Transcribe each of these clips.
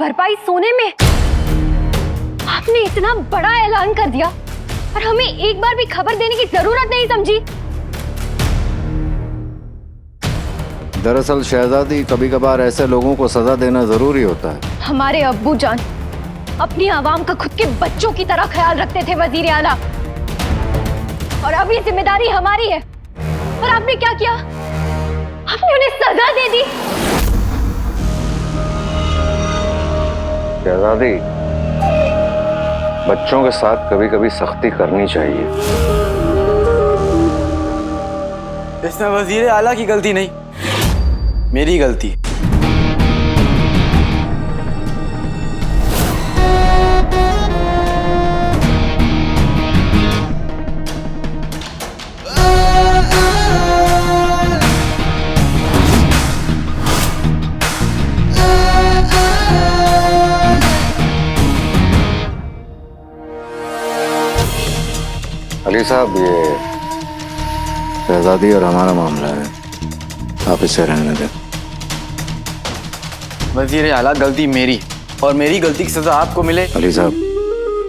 भरपाई सोने में? आपने इतना बड़ा ऐलान कर दिया और हमें एक बार भी खबर देने की जरूरत नहीं समझी। दरअसल शहजादी, कभी कभार ऐसे लोगों को सजा देना जरूरी होता है। हमारे अब्बू जान अपनी आवाम का खुद के बच्चों की तरह ख्याल रखते थे वजीर आला, और अब ये जिम्मेदारी हमारी है। और आपने क्या किया? आपने उन्हें सजा दे दी। शहजादी, बच्चों के साथ कभी कभी सख्ती करनी चाहिए। इसमें वजीर आला की गलती नहीं, मेरी गलती। अली साहब, ये शहजादी और हमारा मामला है, आप इसे रहने दें। वजीर आला, गलती मेरी, और मेरी गलती की सजा आपको मिले। अली साहब,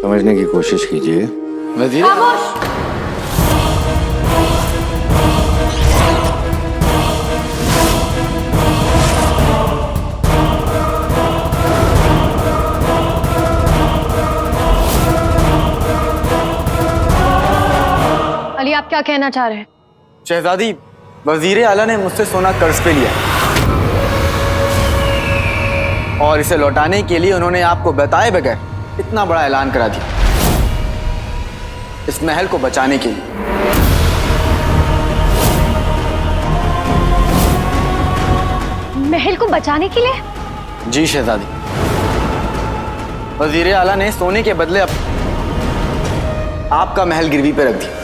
समझने की कोशिश कीजिए। वजीर अली, आप क्या कहना चाह रहे हैं? शहजादी, वजीर आला ने मुझसे सोना कर्ज पे लिया और इसे लौटाने के लिए उन्होंने आपको बताए बगैर इतना बड़ा ऐलान करा दिया, इस महल को बचाने के लिए। महल को बचाने के लिए? जी शहजादी, वजीर आला ने सोने के बदले आपका महल गिरवी पे रख दिया।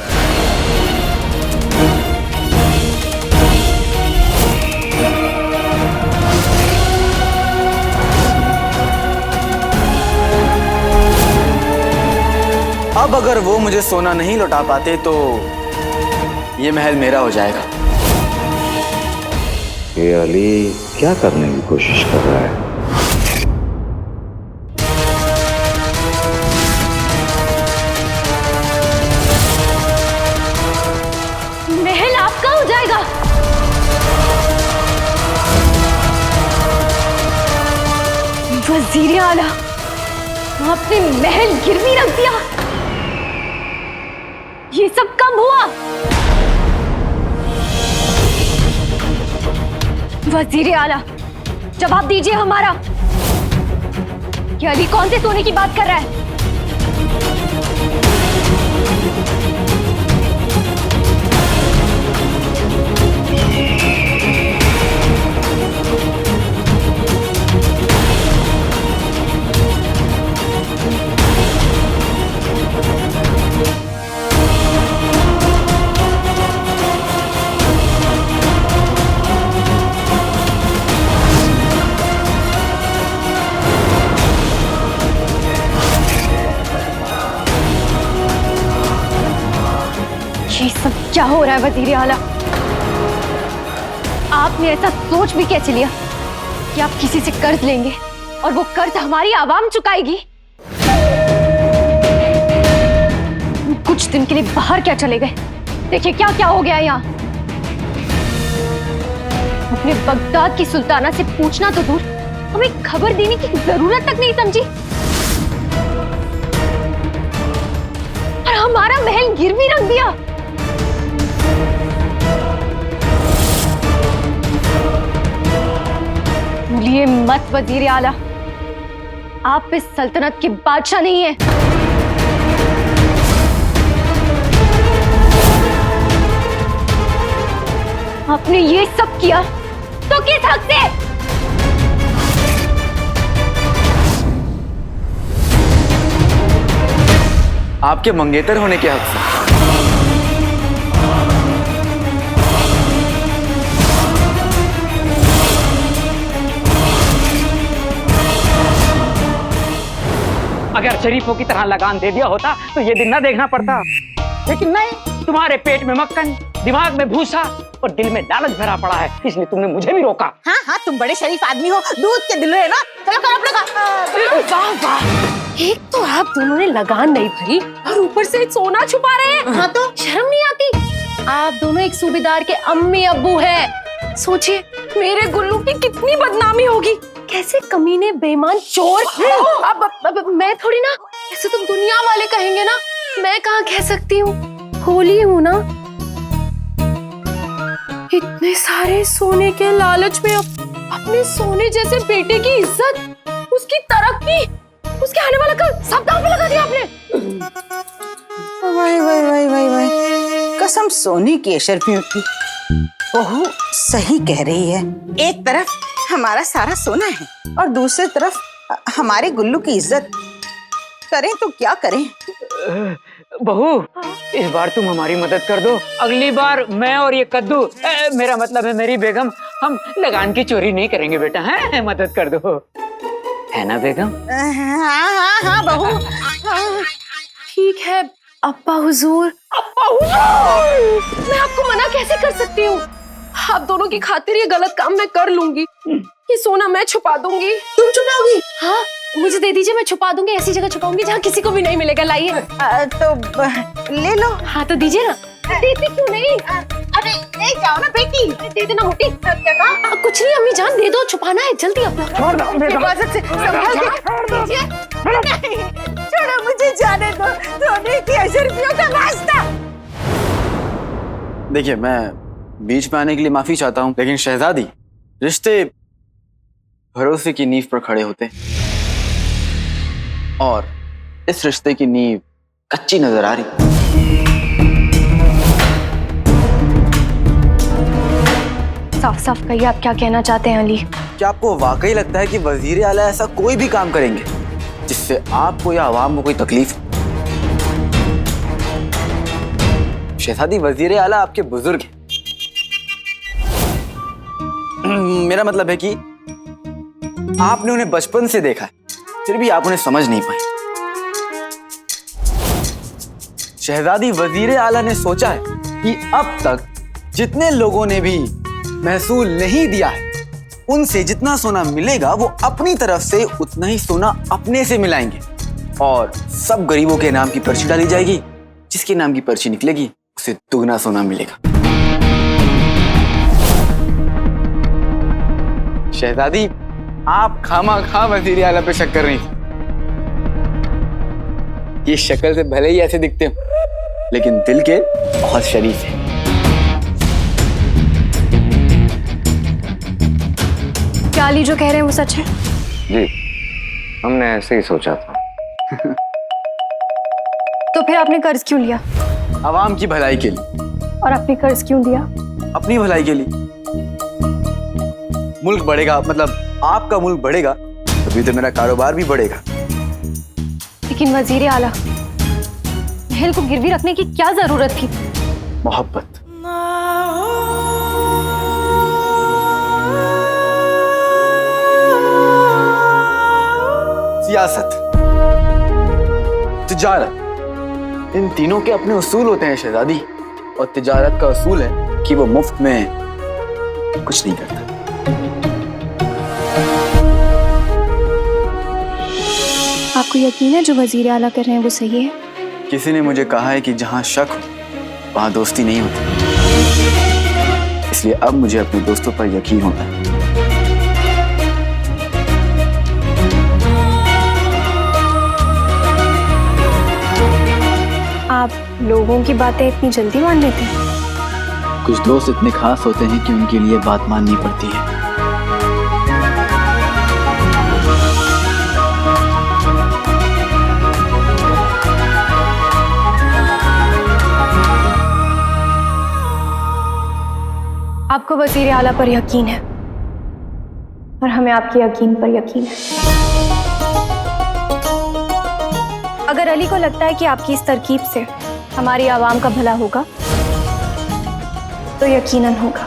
अब अगर वो मुझे सोना नहीं लौटा पाते तो ये महल मेरा हो जाएगा। ये अली क्या करने की कोशिश कर रहा है? महल आपका हो जाएगा? वजीर आला, आपने महल गिरवी रख दिया? ये सब कब हुआ? वजीर आला, जवाब दीजिए हमारा। ये अली कौन से सोने की बात कर रहा है? ये सब क्या हो रहा है वजीर आला? आपने ऐसा सोच भी कैसे लिया कि आप किसी से कर्ज लेंगे और वो कर्ज हमारी आवाम चुकाएगी? कुछ दिन के लिए बाहर क्या चले गए? देखिए क्या क्या हो गया यहाँ। अपने बगदाद की सुल्ताना से पूछना तो दूर, हमें खबर देने की जरूरत तक नहीं समझी, और हमारा महल गिरवी रख दिया। भूलिए मत वजीर आला, आप इस सल्तनत के बादशाह नहीं हैं। आपने ये सब किया तो किस हक से? आपके मंगेतर होने के हक से। अगर शरीफों की तरह लगान दे दिया होता तो ये दिन ना देखना पड़ता, लेकिन नहीं, तुम्हारे पेट में मक्खन, दिमाग में भूसा और दिल में लालच भरा पड़ा है, इसलिए तुमने मुझे भी रोका। हाँ हाँ, तुम बड़े शरीफ आदमी हो, दूध के दिल है ना। चलो करो अपने काम। वाह वाह, एक तो आप दोनों ने लगान नहीं भरी और ऊपर से सोना छुपा रहे हैं। हाँ तो शर्म नहीं आती? आप दोनों एक सूबेदार के अम्मी अब्बू हैं। सोचिए मेरे गुल्लू की कितनी बदनामी होगी। कैसे कमीने, बेईमान, चोर। अब मैं थोड़ी ना, ऐसे तो दुनिया वाले कहेंगे ना, मैं कहाँ कह सकती हूँ, होली हूँ ना। इतने सारे सोने के लालच में अपने सोने जैसे बेटे की इज्जत, उसकी तरक्की, उसके आने वाला कल सब दांव पे लगा दिया आपने। वाई वाई वाई वाई वाई, कसम सोने की अशरफियों की। बहू सही कह रही है। एक तरफ हमारा सारा सोना है और दूसरी तरफ हमारे गुल्लू की इज्जत। करें तो क्या करें? बहू, इस बार तुम हमारी मदद कर दो। अगली बार मैं और ये कद्दू, मेरा मतलब है मेरी बेगम, हम लगान की चोरी नहीं करेंगे बेटा। है मदद कर दो, है ना बेगम? हाँ हाँ हाँ बहू। ठीक है अब्बा हुजूर। अब्बा हुजूर, मैं आपको मना कैसे कर सकती हूँ? आप दोनों की खातिर ये गलत काम मैं कर लूंगी। ये सोना मैं छुपा दूंगी। तुम छुपाओगी? हाँ, मुझे दे दीजिए, मैं छुपा दूंगी। ऐसी जगह छुपाऊंगी जहाँ किसी को भी नहीं मिलेगा। लाइए। तो ले लो। हाँ तो दीजिए ना। देती क्यों नहीं? अरे ले जाओ ना बेटी। दे देना मोटी। कुछ नहीं अम्मी जान, दे दो, छुपाना है जल्दी। अपना हिफाजत से संभाल के दीजिए। छोड़ो, मुझे जाने दो। सोने की अशरफियों का वास्ता। देखिए, मैं बीच में आने के लिए माफी चाहता हूँ, लेकिन शहजादी, रिश्ते भरोसे की नींव पर खड़े होते हैं और इस रिश्ते की नींव कच्ची नजर आ रही। साफ साफ कहिए आप क्या कहना चाहते हैं अली? क्या आपको वाकई लगता है कि वजीर आला ऐसा कोई भी काम करेंगे जिससे आपको या आवाम को कोई तकलीफ हो? शहजादी, वजीर आला आपके बुजुर्ग हैं। मेरा मतलब है कि आपने उन्हें बचपन से देखा है, फिर भी आप उन्हें समझ नहीं पाए। शहजादी, वजीर आला ने सोचा है कि अब तक जितने लोगों ने भी महसूल नहीं दिया है, उनसे जितना सोना मिलेगा वो अपनी तरफ से उतना ही सोना अपने से मिलाएंगे और सब गरीबों के नाम की पर्ची डाली जाएगी। जिसके नाम की पर्ची निकलेगी उसे दुगना सोना मिलेगा। शहजादी, आप खामा वजीर आला पे शक कर रही थी। ये शक्ल से भले ही ऐसे दिखते हो, लेकिन दिल के बहुत शरीफ है। क्या अली जो कह रहे हैं वो सच है? जी, हमने ऐसे ही सोचा था। तो फिर आपने कर्ज क्यों लिया? आवाम की भलाई के लिए। और आपने कर्ज क्यों दिया? अपनी भलाई के लिए। मुल्क बढ़ेगा, मतलब आपका मुल्क बढ़ेगा, तभी तो मेरा कारोबार भी बढ़ेगा। लेकिन वजीर आला, महल को गिरवी रखने की क्या जरूरत थी? मोहब्बत। सियासत, तिजारत, इन तीनों के अपने उसूल होते हैं शहजादी। और तिजारत का उसूल है कि वो मुफ्त में कुछ नहीं करता। आपको यकीन है जो वजीर आला कर रहे हैं वो सही है? किसी ने मुझे कहा है कि जहां शक हो वहां दोस्ती नहीं होती, इसलिए अब मुझे अपने दोस्तों पर यकीन होता है। आप लोगों की बातें इतनी जल्दी मान लेते हैं? कुछ दोस्त इतने खास होते हैं कि उनके लिए बात माननी पड़ती है। आपको वजीर आला पर यकीन है और हमें आपके यकीन पर यकीन है। अगर अली को लगता है कि आपकी इस तरकीब से हमारी आवाम का भला होगा तो यकीनन होगा।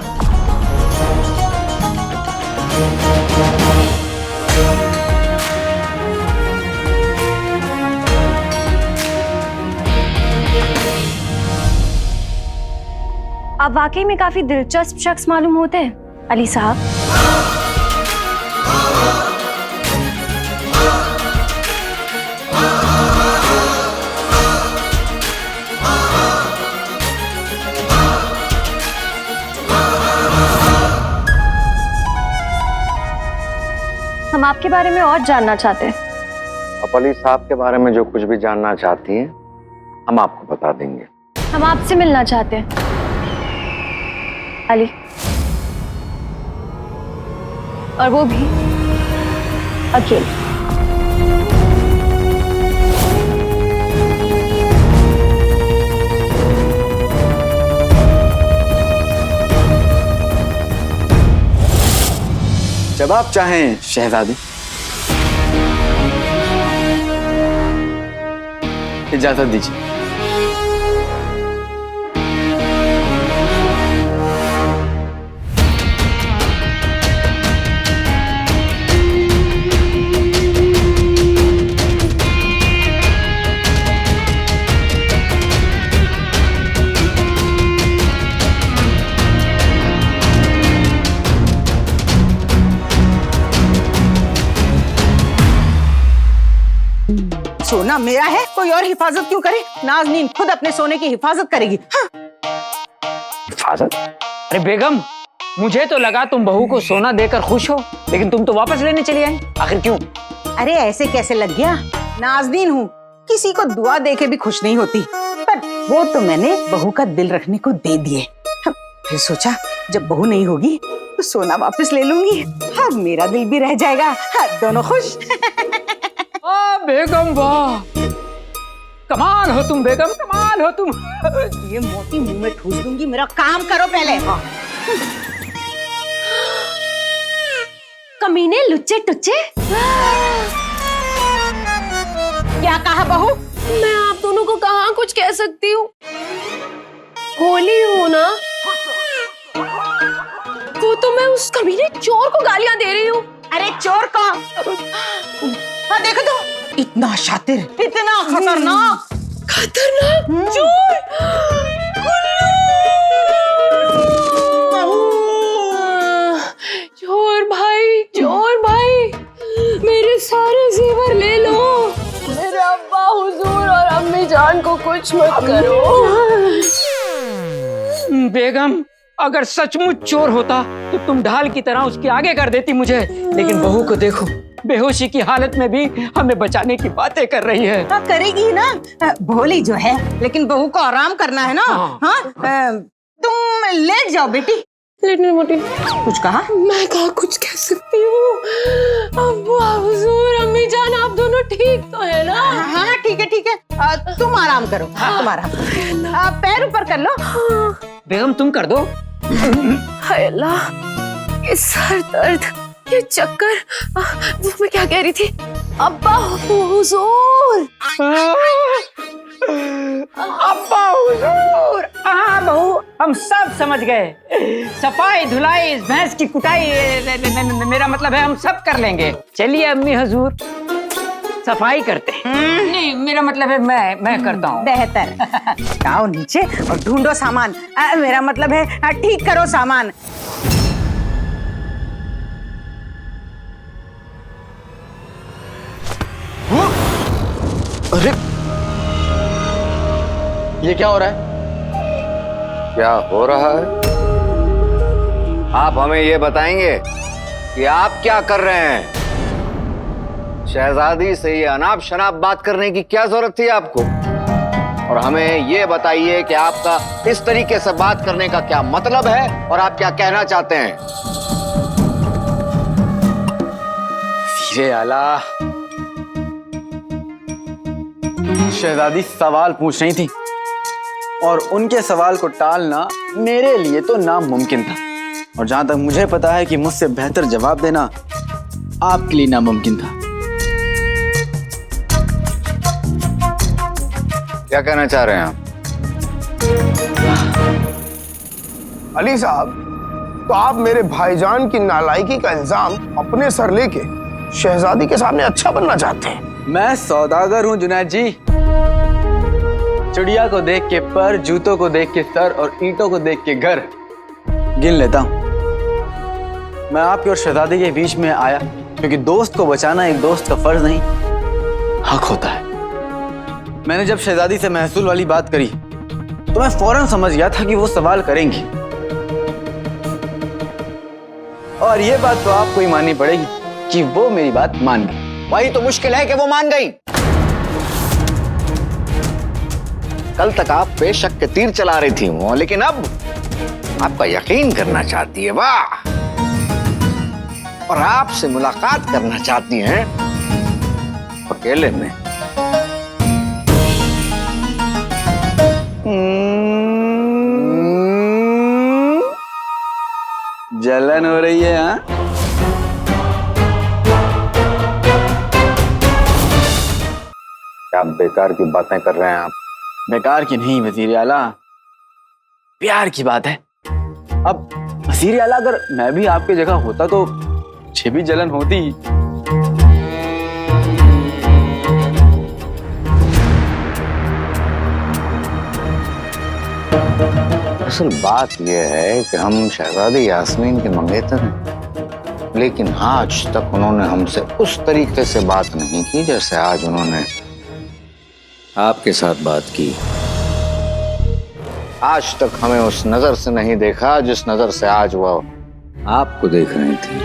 आप वाकई में काफी दिलचस्प शख्स मालूम होते हैं अली साहब। हम आपके बारे में और जानना चाहते हैं। आप अली साहब के बारे में जो कुछ भी जानना चाहती हैं हम आपको बता देंगे। हम आपसे मिलना चाहते हैं अली, और वो भी अकेले। जब आप चाहें शहजादी। इजाजत दीजिए। सोना मेरा है, कोई और हिफाजत क्यों करे? नाज़नीन खुद अपने सोने की हिफाजत करेगी। हाँ। हिफाजत? अरे बेगम, मुझे तो लगा तुम बहू को सोना देकर खुश हो, लेकिन तुम तो वापस लेने चली आई। आखिर क्यों? अरे ऐसे कैसे लग गया? नाज़नीन हूँ, किसी को दुआ दे के भी खुश नहीं होती, पर वो तो मैंने बहू का दिल रखने को दे दिए। फिर सोचा जब बहू नहीं होगी तो सोना वापस ले लूंगी। हाँ, मेरा दिल भी रह जाएगा। हाँ, दोनों खुश। बेगम वाह, कमाल हो तुम बेगम, कमाल हो तुम। ये मोती मुंह में ठूस दूंगी, मेरा काम करो पहले। हाँ। कमीने लुच्चे टुच्चे। क्या कहा बहू? मैं आप दोनों को कहाँ कुछ कह सकती हूँ? होली हो ना, वो तो मैं उस कमीने चोर को गालियां दे रही हूँ। अरे चोर का? हाँ देखो तो, इतना शातिर, इतना खतरनाक। खतरनाक चोर। चोर भाई, मेरे सारे जेवर ले लो। मेरे अब्बा हुजूर और अम्मी जान को कुछ मत करो। बेगम, अगर सचमुच चोर होता तो तुम ढाल की तरह उसके आगे कर देती मुझे, लेकिन बहू को देखो, बेहोशी की हालत में भी हमें बचाने की बातें कर रही है। हाँ, करेगी ना, भोली जो है, लेकिन बहू को आराम करना है ना। हाँ, तुम लेट जाओ बेटी। लेटने मोटी। कुछ कहा? मैं कहा कुछ कह सकती हूँ? अब्बा हुजूर अम्मी जान, आप दोनों ठीक तो है ना? हाँ ठीक है ठीक है, तुम आराम करो। तुम आराम करो, पैर ऊपर कर लो। बेगम तुम कर दो। हाय अल्लाह, ये सर दर्द, ये चक्कर। वो मैं क्या कह रही थी? अब्बा हुजूर। अब्बा हुजूर। हाँ बहू, हम सब समझ गए। सफाई धुलाई, इस भैंस की कुटाई, मेरा मतलब है हम सब कर लेंगे। चलिए अम्मी हुजूर, सफाई करते हैं। नहीं, मेरा मतलब है मैं करता हूँ। बेहतर। जाओ नीचे और ढूंढो सामान। मेरा मतलब है ठीक करो सामान। अरे ये क्या हो रहा है? क्या हो रहा है? आप हमें ये बताएंगे कि आप क्या कर रहे हैं? शहजादी से ये अनाप शनाप बात करने की क्या जरूरत थी आपको? और हमें ये बताइए कि आपका इस तरीके से बात करने का क्या मतलब है और आप क्या कहना चाहते हैं? वीरे आला, शहजादी सवाल पूछ रही थी और उनके सवाल को टालना मेरे लिए तो नामुमकिन था, और जहां तक मुझे पता है कि मुझसे बेहतर जवाब देना आपके लिए नामुमकिन था। क्या कहना चाह रहे हैं आप? अली साहब, तो आप मेरे भाईजान की नालायकी का इल्जाम अपने सर लेके शहजादी के सामने अच्छा बनना चाहते हैं? मैं सौदागर हूं जुनैद जी। चिड़िया को देख के पर, जूतों को देख के सर और ईंटों को देख के घर गिन लेता हूँ। मैं आपके और शहजादी के बीच में आया क्योंकि दोस्त को बचाना एक दोस्त का फर्ज नहीं, हक होता है। मैंने जब शहजादी से महसूल वाली बात करी तो मैं फौरन समझ गया था कि वो सवाल करेंगी, और ये बात तो आपको ही माननी पड़ेगी कि वो मेरी बात मान गई। वही तो मुश्किल है कि वो मान गई। कल तक आप बेशक के तीर चला रही थी वो, लेकिन अब आपका यकीन करना चाहती है। वाह! और आपसे मुलाकात करना चाहती हैं अकेले में। जलन हो रही है हाँ? क्या बेकार की बातें कर रहे हैं आप? बेकार की नहीं वजीर आला, प्यार की बात है। अब वजीर आला अगर मैं भी आपकी जगह होता तो मुझे भी जलन होती। असल बात यह है कि हम शहजादी यास्मीन के मंगेतर हैं, लेकिन आज तक उन्होंने हमसे उस तरीके से बात नहीं की जैसे आज उन्होंने आपके साथ बात की। आज तक हमें उस नजर से नहीं देखा जिस नजर से आज वह आपको देख रही थी।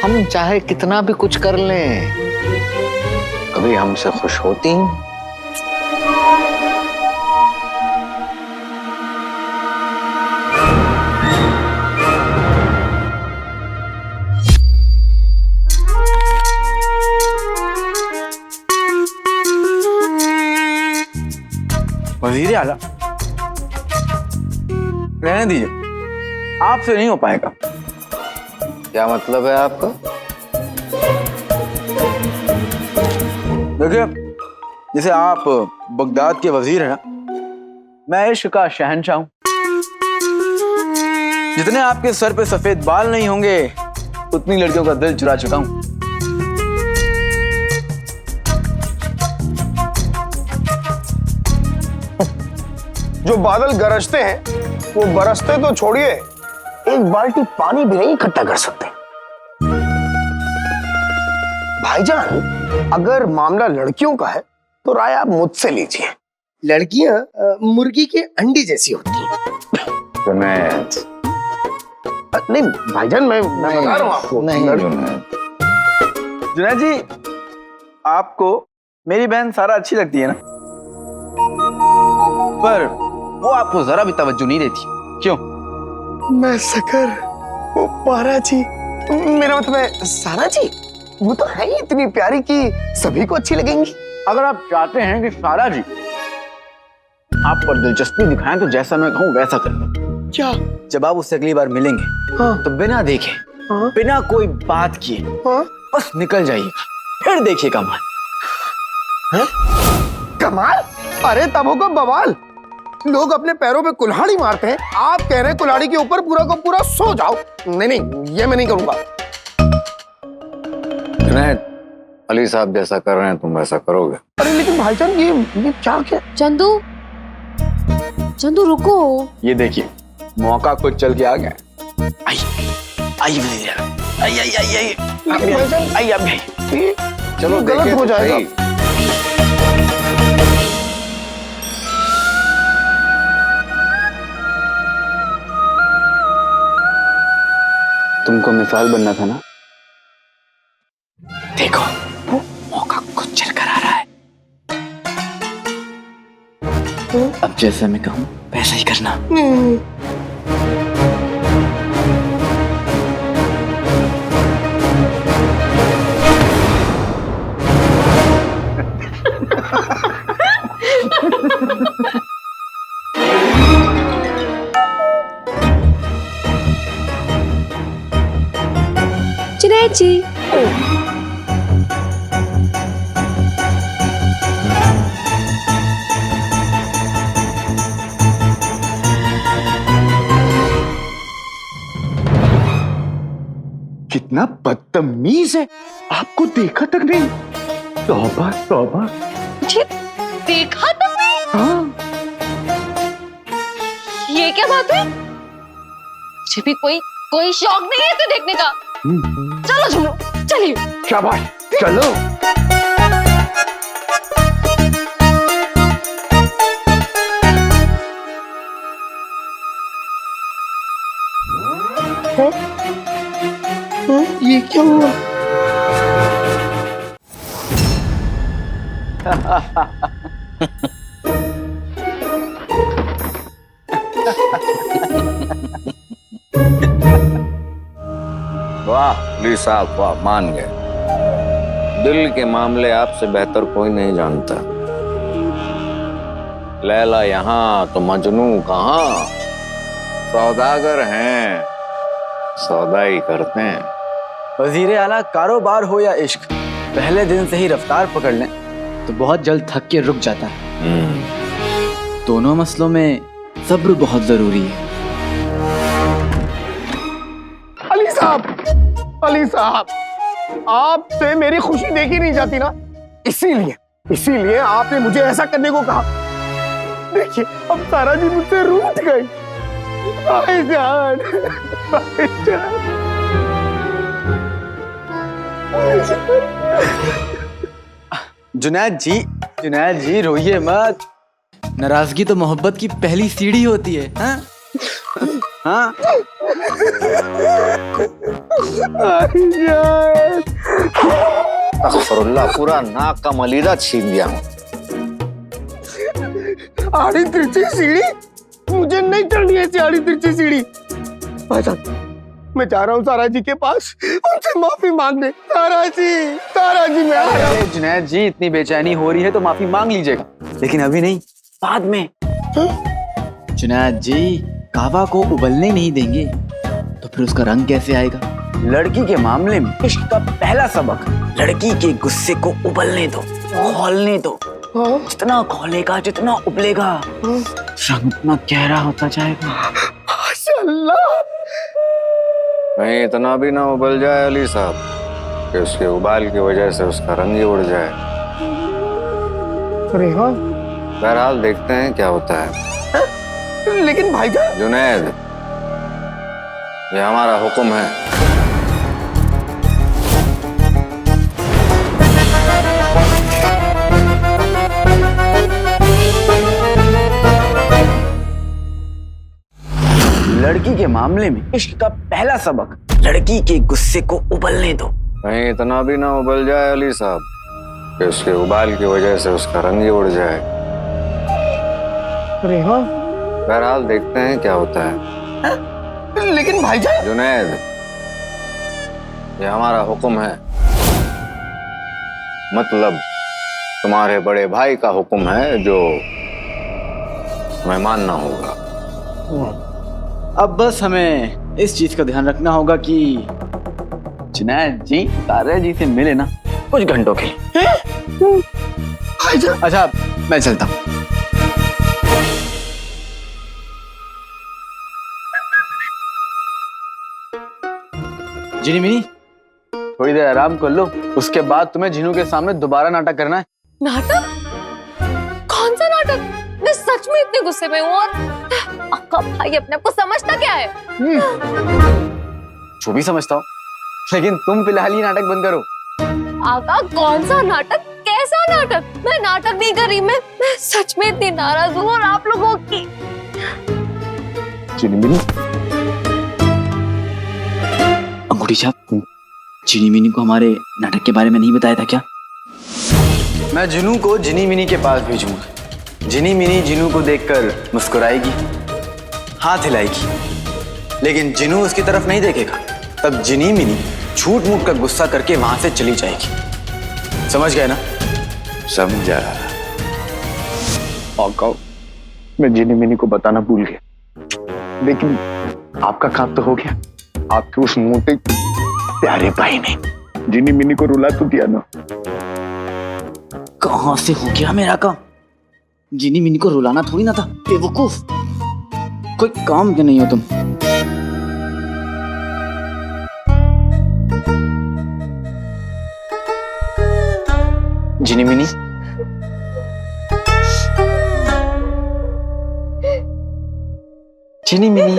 हम चाहे कितना भी कुछ कर लें, कभी हमसे खुश होती हैं? वजीर आला रहने दीजिए, आपसे नहीं हो पाएगा। क्या मतलब है आपका? देखिए, जैसे आप बगदाद के वजीर हैं ना, मैं इश्क का शहंशाह हूं। जितने आपके सर पे सफेद बाल नहीं होंगे उतनी लड़कियों का दिल चुरा चुका हूं। जो बादल गरजते हैं वो बरसते तो छोड़िए, एक बाल्टी पानी भी नहीं इकट्ठा कर सकते। भाईजान, अगर मामला लड़कियों का है तो राय आप मुझसे लीजिए। लड़कियां मुर्गी के अंडी जैसी होती हैं। जुनैद, नहीं भाईजान, मैं बता रहा हूं आपको। नहीं जुनैद जी, आपको मेरी बहन सारा अच्छी लगती है ना, पर वो आपको जरा भी तवज्जो नहीं देती। क्यों? मैं सकर, वो पारा जी, मेरा मतलब है सारा जी, वो तो है ही इतनी प्यारी कि सभी को अच्छी लगेंगी। अगर आप चाहते हैं कि सारा जी आप पर दिलचस्पी दिखाएं तो जैसा मैं कहूं वैसा कर लो। क्या? जब आप उससे अगली बार मिलेंगे हाँ। तो बिना देखे, हाँ। बिना कोई बात किए हाँ? बस निकल जाइएगा, फिर देखिए कमाल। कमाल? अरे तब होगा बवाल। लोग अपने पैरों पे कुल्हाड़ी मारते हैं, आप कह रहे हैं कुल्हाड़ी के ऊपर पूरा का पूरा सो जाओ। नहीं नहीं, ये मैं नहीं करूंगा। जुनैद, अली साहब जैसा कर रहे हैं तुम वैसा करोगे? अरे लेकिन भाईजान, ये क्या? चंदू, चंदू रुको। ये देखिए, मौका खुद चल के आ गया। आइए आइए वजीर आला, आइए आइए आइए लेकिन भाईजान, आइए आप आइए। ये चलो गलत देखें हो तो जाएगा। सही। तुमको मिसाल बनना था ना। देखो, वो मौका खुद चल कर आ रहा है। अब जैसा मैं कहूं वैसा ही करना। जुनैद जी, कितना बदतमीज है, आपको देखा तक नहीं। तौबा तौबा। देखा तुमने? हाँ। ये क्या बात है? मुझे भी कोई शौक नहीं है इसे देखने का। चलो झुमरू, चलिए। शाबाश, चलो। ये क्या हुआ? वाह अली साहब वाह, मान गए। दिल के मामले आपसे बेहतर कोई नहीं जानता। लैला यहाँ तो मजनू कहाँ। सौदागर हैं, सौदा ही करते हैं। वजीर आला, कारोबार हो या इश्क, पहले दिन से ही रफ्तार पकड़ लें तो बहुत जल्द थक के रुक जाता है। दोनों मसलों में सब्र बहुत जरूरी है। अली साहब, आपसे मेरी खुशी देखी नहीं जाती ना, इसीलिए आपने मुझे ऐसा करने को कहा। देखिए, अब तारा जी मुझसे रूठ गई। भाईजान, भाईजान। जुनैद जी रोइए मत। नाराजगी तो मोहब्बत की पहली सीढ़ी होती है। हाँ? हाँ? अस्तगफिरुल्लाह, पूरा नाक का मलीदा छीन दिया। आड़ी तिरछी सीढ़ी? मुझे नहीं चढ़नी ऐसी आड़ी तिरछी सीढ़ी। भाईजान, मैं जा रहा हूँ तारा जी के पास, उनसे माफी मांगने। तारा जी मैं आ रहा हूँ। जुनैद जी, इतनी बेचैनी हो रही है तो माफी मांग लीजिएगा, लेकिन अभी नहीं, बाद में। जुनैद जी, कहवा को उबलने नहीं देंगे तो फिर उसका रंग कैसे आएगा? लड़की के मामले में इश्क का पहला सबक, लड़की के गुस्से को उबलने दो, खौलने दो। जितना खौलेगा, जितना उबलेगा, रंग उतना गहरा होता जाएगा। माशाअल्लाह। कहीं इतना भी ना उबल जाए अली साहब कि उसके उबाल की वजह से उसका रंग ही उड़ जाए। रेहान, बहरहाल देखते हैं क्या होता है। लेकिन भाईजान। जुनैद, ये हमारा हुक्म है। लड़की के मामले में इश्क का पहला सबक, लड़की के गुस्से को उबलने दो। कहीं इतना भी ना उबल जाए अली साहब कि उसके उबाल की वजह से उसका रंग ही उड़ जाए। रेहान, बहरहाल देखते हैं क्या होता है। लेकिन भाईजान। जुनैद, ये हमारा हुक्म है, मतलब तुम्हारे बड़े भाई का हुक्म है जो हमें मानना होगा। अब बस हमें इस चीज का ध्यान रखना होगा कि जुनैद जी तारा जी से मिले ना कुछ घंटों के लिए। अच्छा, मैं चलता हूँ। जिनी मिनी, थोड़ी देर आराम कर लो, उसके बाद तुम्हें जिनू के सामने दोबारा नाटक करना है। नाटक? कौन सा नाटक? मैं सच में इतने गुस्से में हूँ और आपका भाई अपने आप को समझता क्या है? जो भी समझता हूँ, लेकिन तुम फिलहाल ये नाटक बंद करो। आका, कौन सा नाटक? कैसा नाटक? मैं नाटक नहीं कर रही, मैं सच में इतनी नाराज हूँ और आप लोगों की। अंगूठी छाप, जिनी मिनी को हमारे नाटक के बारे में नहीं बताया था क्या? मैं जिनू को जिनी मिनी के पास भेजूंगा। जिनी मिनी जिनू को देखकर मुस्कुराएगी, हाथ हिलाएगी, लेकिन जिनू उसकी तरफ नहीं देखेगा। तब जिनी मिनी झूठ मूठ का गुस्सा करके वहां से चली जाएगी। समझ गए ना? समझा। आका, मैं जिनी मिनी को बताना भूल गया, लेकिन आपका काम तो हो गया। आपके उस मोटे प्यारे भाई ने जिनी मिनी को रुला तो दिया ना। कहां से हो गया मेरा काम? जिनी मिनी को रुलाना थोड़ी ना था, बेवकूफ। कोई काम के नहीं हो तुम। जिनी मिनी, चीनी मिनी।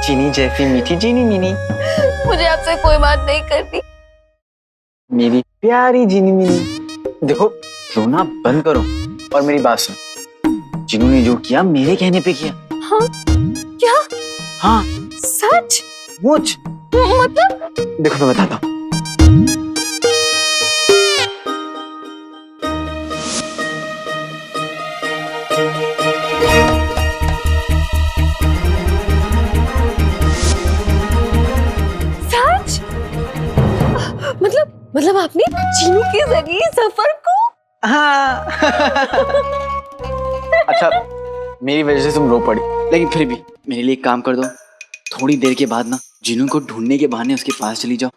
चीनी जैसी मीठी चीनी मिनी। मुझे आपसे कोई बात नहीं करनी। मेरी प्यारी चीनी मिनी। देखो रोना बंद करो और मेरी बात सुन। जिन्हों ने जो किया मेरे कहने पे किया। हाँ? क्या? हाँ सच? मुझ मतलब? देखो मैं बताता हूँ। सच? मतलब आपने चीनू के जरिए सफर को? हाँ। अच्छा मेरी वजह से तुम रो पड़ी, लेकिन फिर भी मेरे लिए एक काम कर दो। थोड़ी देर के बाद ना जिन्हों को ढूंढने के बहाने उसके पास चली जाओ।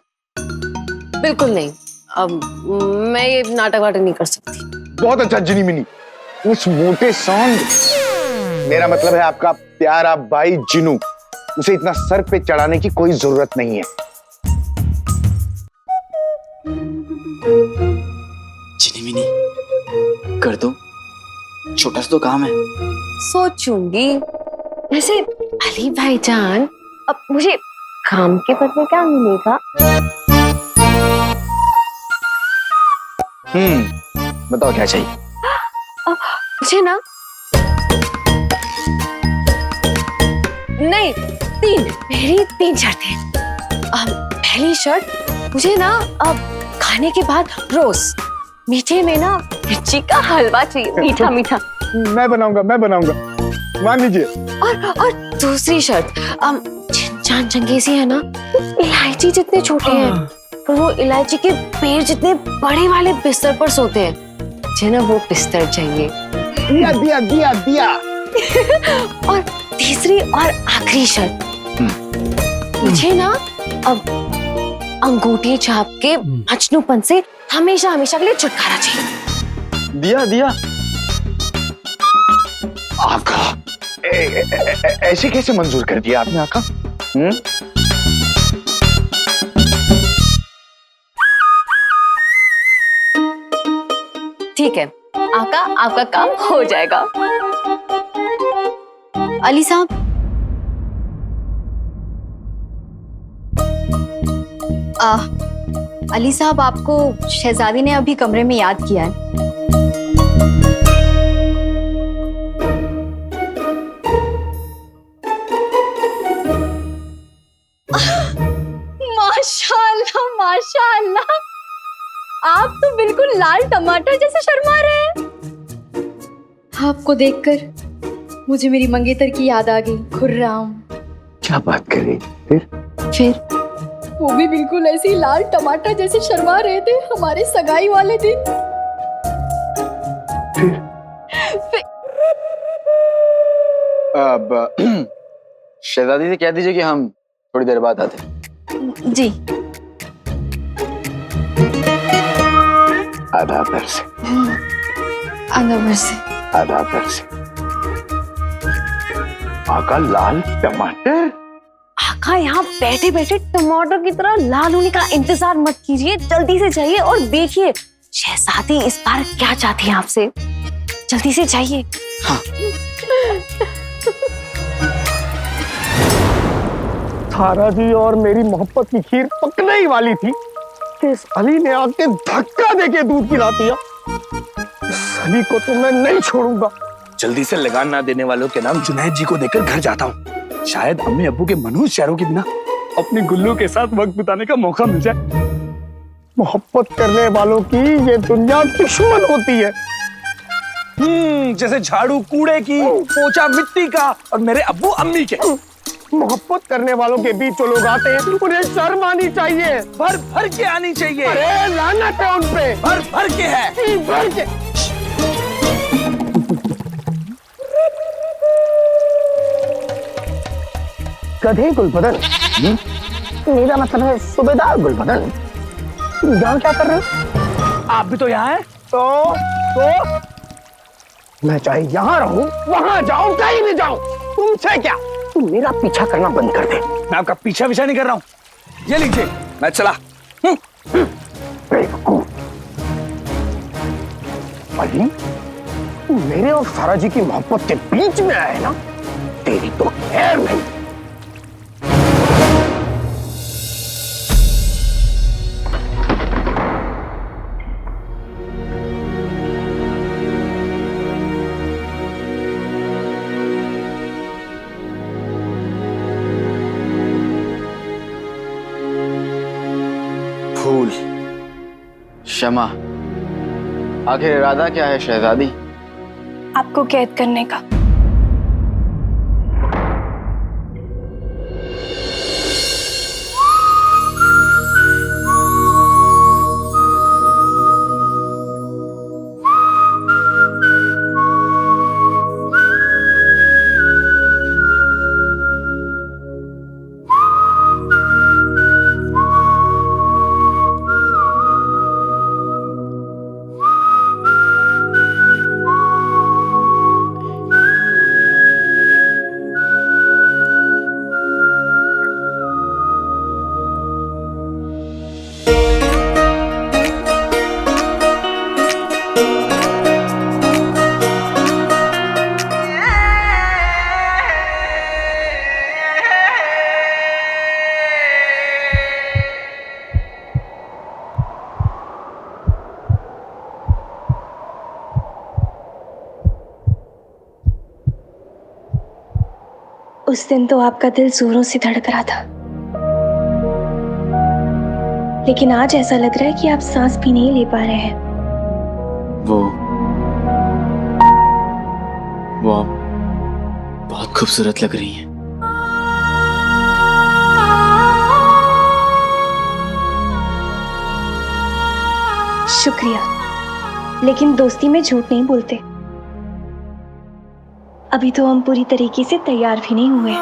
बिल्कुल नहीं। अब मैं ये नाटक वाटक नहीं कर सकती। बहुत अच्छा जिनी मिनी। उस मोटे सांड, मेरा मतलब है आपका प्यारा भाई जिनू, उसे इतना सर पे चढ़ाने की कोई जरूरत नहीं है। जिनी मिनी कर दो, छोटा सा तो काम है। सोचूंगी। वैसे अली भाईजान, अब मुझे काम के बदले क्या मिलेगा? बताओ क्या चाहिए। मुझे ना नहीं, मेरी 3 शर्तें। पहली शर्त, मुझे ना अब खाने के बाद रोज मीठे में ना मिर्ची का हलवा चाहिए, मीठा मीठा। मैं बनाऊंगा मान लीजिए। और दूसरी शर्त, जान चंगेजी है ना, इलायची जितने छोटे हैं पर वो इलायची के पेड़ जितने बड़े वाले बिस्तर पर सोते हैं। मुझे ना वो बिस्तर चाहिए। दिया दिया दिया। और तीसरी और आखिरी शर्त, मुझे ना अब अंगूठी छाप के मजनूपन से हमेशा हमेशा के लिए छुटकारा चाहिए। दिया आका, ऐसे कैसे मंजूर कर दिया आपने आका? ठीक है आका, आपका काम हो जाएगा। अली साहब, अली साहब, आपको शहजादी ने अभी कमरे में याद किया है। माशाअल्लाह माशाअल्लाह, आप तो बिल्कुल लाल टमाटर जैसे शर्मा रहे हैं। आपको देखकर मुझे मेरी मंगेतर की याद आ गई। खुर्राम। क्या बात कर रही? फिर वो भी बिल्कुल ऐसे ही लाल टमाटर जैसे शर्मा रहे थे हमारे सगाई वाले दिन। अब शहजादी से कह दीजिए कि हम थोड़ी देर बाद आते हैं। जी। आधा पैर से, अंदर से। आधा पैर से। आका लाल टमाटर? आका यहाँ बैठे बैठे टमाटर की तरह लाल होने का इंतजार मत कीजिए, जल्दी से जाइए और देखिए शहजादी इस बार क्या चाहती है आपसे। जल्दी से जाइए। हाँ। सारा जी और मेरी मोहब्बत की खीर पकने ही वाली थी कि इस अली ने आके धक्का देके दूध पिला दिया। इस अली को तो मैं नहीं छोड़ूंगा। जल्दी से लगान ना देने वालों के नाम जुनैद जी को देकर घर जाता हूँ। शायद अम्मी अब्बू के मनहूस शहरों के बिना अपनी गुल्लू के साथ वक्त बिताने का मौका मिल जाए। मोहब्बत करने वालों की ये दुनिया दुश्मन होती है। जैसे झाड़ू कूड़े की, पोछा मिट्टी का और मेरे अब्बू अम्मी के। मोहब्बत करने वालों के बीच जो लोग आते हैं उन्हें शर्म आनी चाहिए। भर भर के आनी चाहिए। अरे लानत है उन पे। भर भर के है। भर के। गधे गुलबदन, मेरा मतलब है सूबेदार गुलबदन, यहाँ क्या कर रहे हो? आप भी तो यहाँ हैं? तो मैं चाहे यहाँ रहूं, वहां जाऊं, कहीं भी जाऊं, तुमसे क्या? तुम मेरा पीछा करना बंद कर दे। मैं आपका पीछा नहीं कर रहा हूँ। ये लीजिए, मैं चला। बेवकूफ। अली, और सारा जी की मोहब्बत के बीच में आए ना, तेरी तो खैर नहीं। फूल, क्षमा, आखिर इरादा क्या है शहजादी? आपको कैद करने का। उस दिन तो आपका दिल जोरों से धड़क रहा था, लेकिन आज ऐसा लग रहा है कि आप सांस भी नहीं ले पा रहे हैं। वो आप बहुत खूबसूरत लग रही हैं। शुक्रिया, लेकिन दोस्ती में झूठ नहीं बोलते। अभी तो हम पूरी तरीके से तैयार भी नहीं हुए।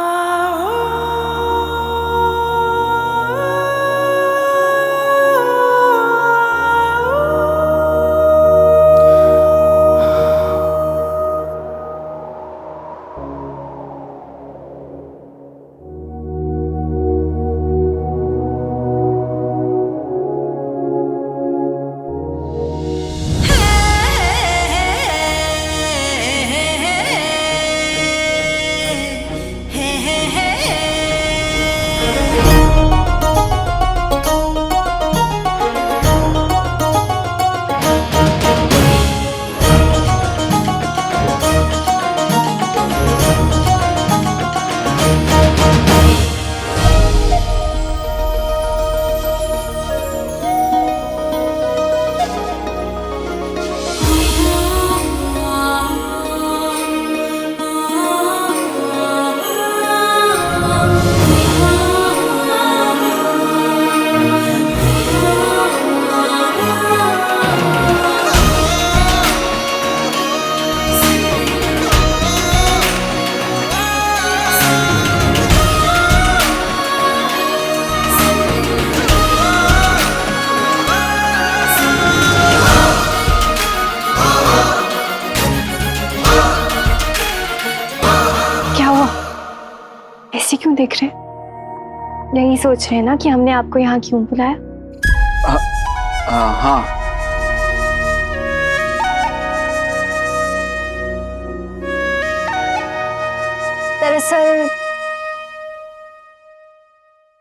ऐसे क्यों देख रहे हैं? यही सोच रहे हैं ना कि हमने आपको यहाँ क्यों बुलाया? हाँ। दरअसल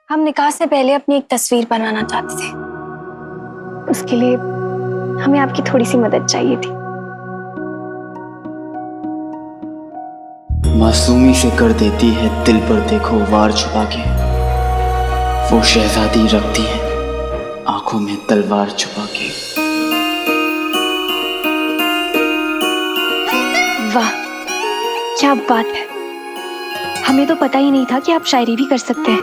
हम निकाह से पहले अपनी एक तस्वीर बनाना चाहते थे। उसके लिए हमें आपकी थोड़ी सी मदद चाहिए थी। मासूमी से कर देती है दिल पर देखो वार छुपा के, वो शहजादी रखती है आंखों में तलवार छुपा के। वाह, क्या बात है! हमें तो पता ही नहीं था कि आप शायरी भी कर सकते हैं।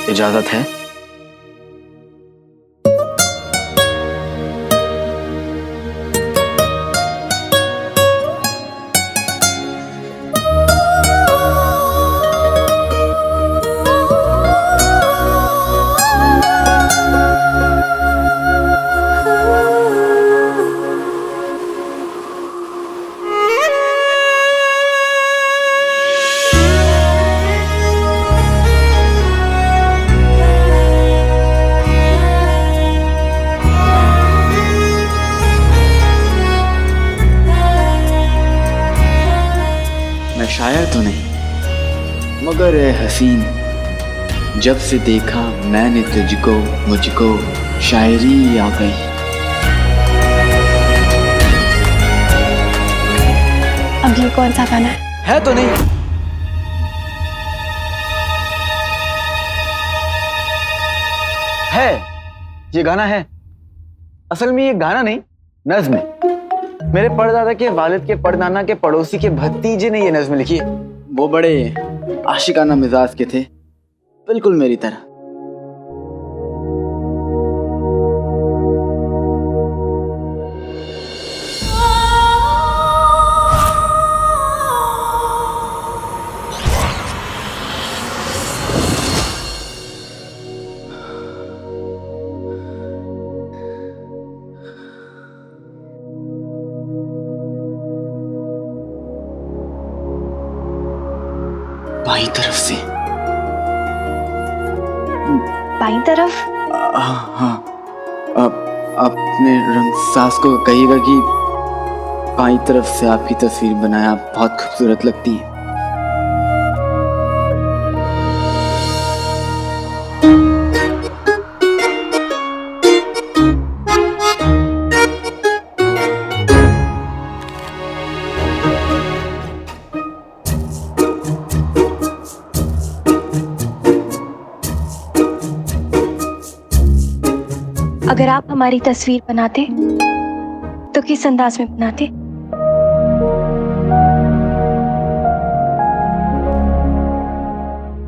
इजाजत है? मैं शायर तो नहीं, मगर ए हसीन, जब से देखा मैंने तुझको मुझको शायरी आ गई। अब ये कौन सा गाना है तो नहीं? है, ये गाना है। असल में ये गाना नहीं, नज्म है। मेरे परदादा के वालिद के परदाना के पड़ोसी के भतीजे ने ये नज्म लिखी है। वो बड़े आशिकाना मिजाज के थे, बिल्कुल मेरी तरह। बाईं तरफ से। बाईं तरफ? हाँ, आप अपने रंग सास को कहिएगा कि बाईं तरफ से आपकी तस्वीर बनाया, बहुत खूबसूरत लगती है। अगर आप हमारी तस्वीर बनाते तो किस अंदाज में बनाते?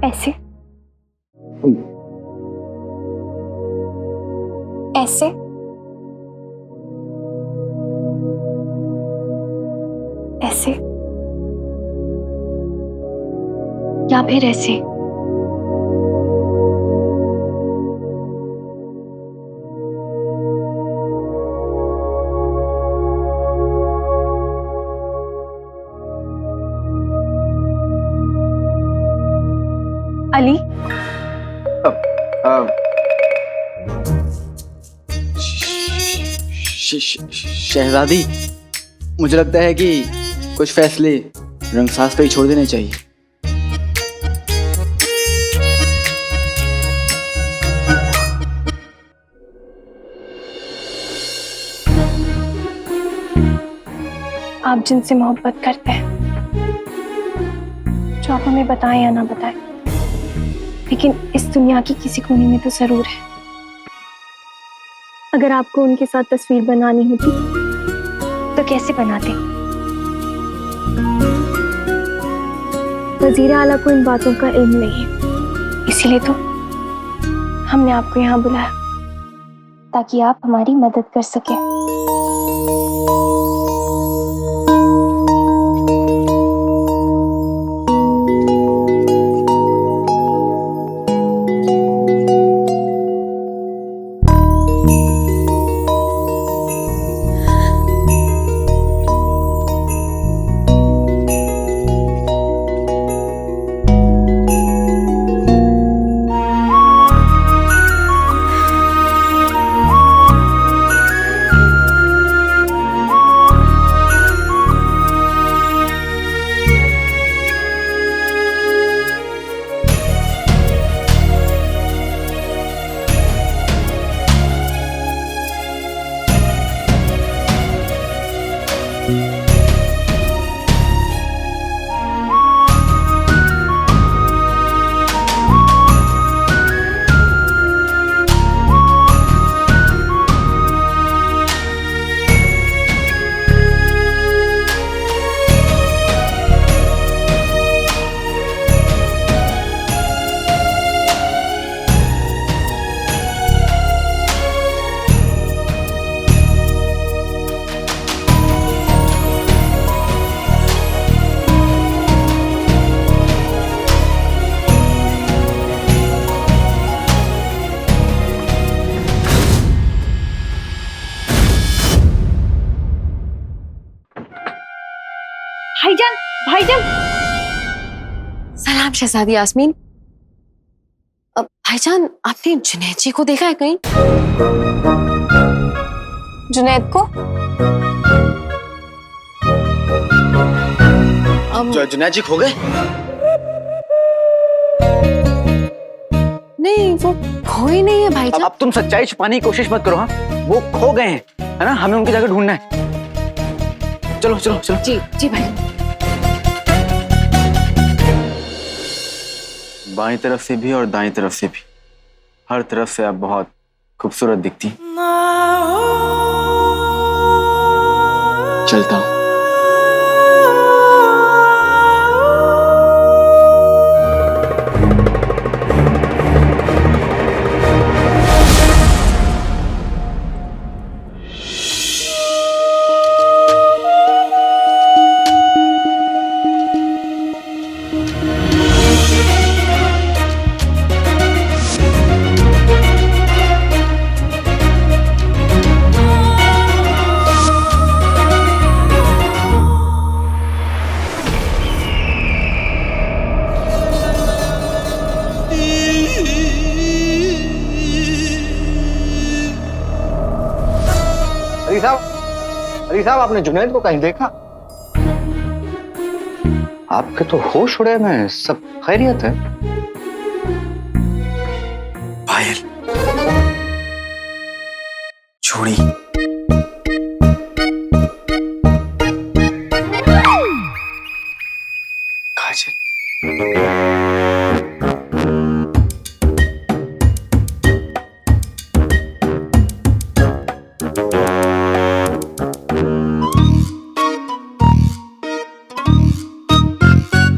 ऐसे? ऐसे? ऐसे? या फिर ऐसे? अली, शहजादी, मुझे लगता है कि कुछ फैसले रंगसाज पे ही छोड़ देने चाहिए। आप जिनसे मोहब्बत करते हैं, जो आप हमें बताएं या ना बताएं, लेकिन इस दुनिया की किसी कोने में तो जरूर है। अगर आपको उनके साथ तस्वीर बनानी होती तो कैसे बनाते? वजीर आला को इन बातों का इल्म नहीं है, इसीलिए तो हमने आपको यहाँ बुलाया ताकि आप हमारी मदद कर सकें। भाईजान। सलाम शहजादी यास्मीन। अब भाईजान, आपने जुनैद जी को देखा है कहीं? जुनैद को? जुनैद जी खो गए? नहीं, वो खोए नहीं है भाईजान। अब तुम सच्चाई छुपाने की कोशिश मत करो। हाँ, वो खो गए हैं, है ना? हमें उनकी जगह ढूंढना है। चलो चलो चलो। जी जी भाई। बाईं तरफ से भी और दाईं तरफ से भी, हर तरफ से आप बहुत खूबसूरत दिखती हैं। चलता हूँ। अली साहब, आपने जुनैद को कहीं देखा? आपके तो होश उड़े में, सब खैरियत है? पायल, चूड़ी, काजल,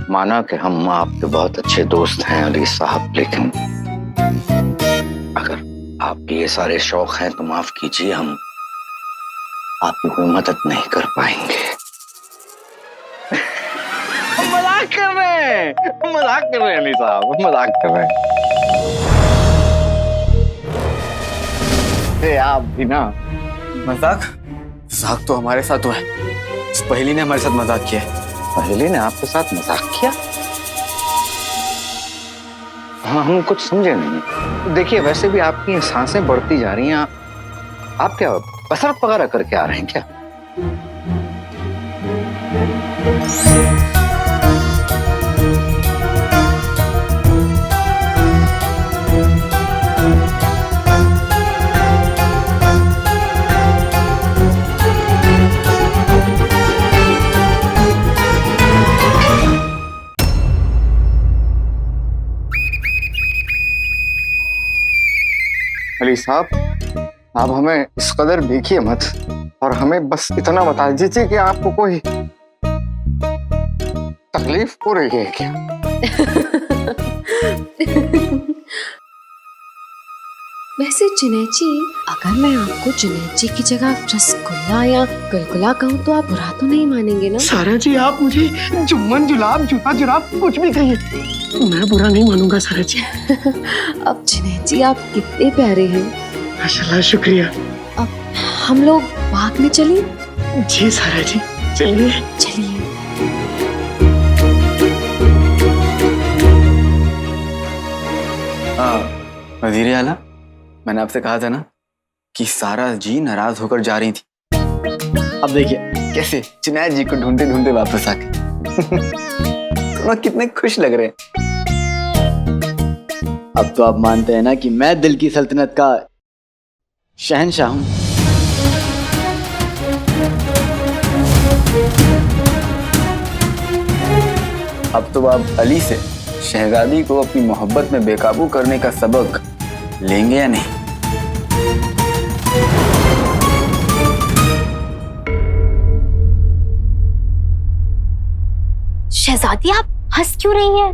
माना कि हम आपके बहुत अच्छे दोस्त हैं अली साहब, लेकिन अगर आपके ये सारे शौक हैं तो माफ कीजिए, हम आपकी कोई मदद नहीं कर पाएंगे। मजाक कर रहे हैं, मजाक कर रहे हैं अली साहब, मजाक कर रहे हैं। आप भी ना। मजाक मजाक तो हमारे साथ हुआ है। इस पहेली ने हमारे साथ मजाक किया है। पहेली ने आपके साथ मजाक किया? हाँ, हम कुछ समझे नहीं। देखिए, वैसे भी आपकी सांसें बढ़ती जा रही हैं। आप क्या कसरत वगैरह करके आ रहे हैं क्या? अली साहब, आप हमें इस कदर देखिए मत, और हमें बस इतना बता दीजिए कि आपको कोई तकलीफ हो रही है क्या? वैसे जुनैद जी, अगर मैं आपको जुनैद जी की जगह रसगुल्ला या गुलगुला कहूँ तो आप बुरा तो नहीं मानेंगे ना? सारा जी, आप मुझे जुम्मन जुलाब जूता जुराब कुछ भी कहिए, मैं बुरा नहीं मानूंगा सारा जी। अब जुनैद जी, आप कितने प्यारे हैं। माशाल्लाह, शुक्रिया। अब हम लोग बाग में चलें? जी सारा जी, चलिए। चलिए। वजीर आला, मैंने आपसे कहा था ना कि सारा जी नाराज होकर जा रही थी। अब देखिए कैसे जुनैद जी को ढूंढते ढूंढते वापस आके। तो कितने खुश लग रहे हैं। अब तो आप मानते हैं ना कि मैं दिल की सल्तनत का शहंशाह हूं। अब तो आप अली से शहजादी को अपनी मोहब्बत में बेकाबू करने का सबक लेंगे या नहीं? शहजादी, आप हंस क्यों रही हैं?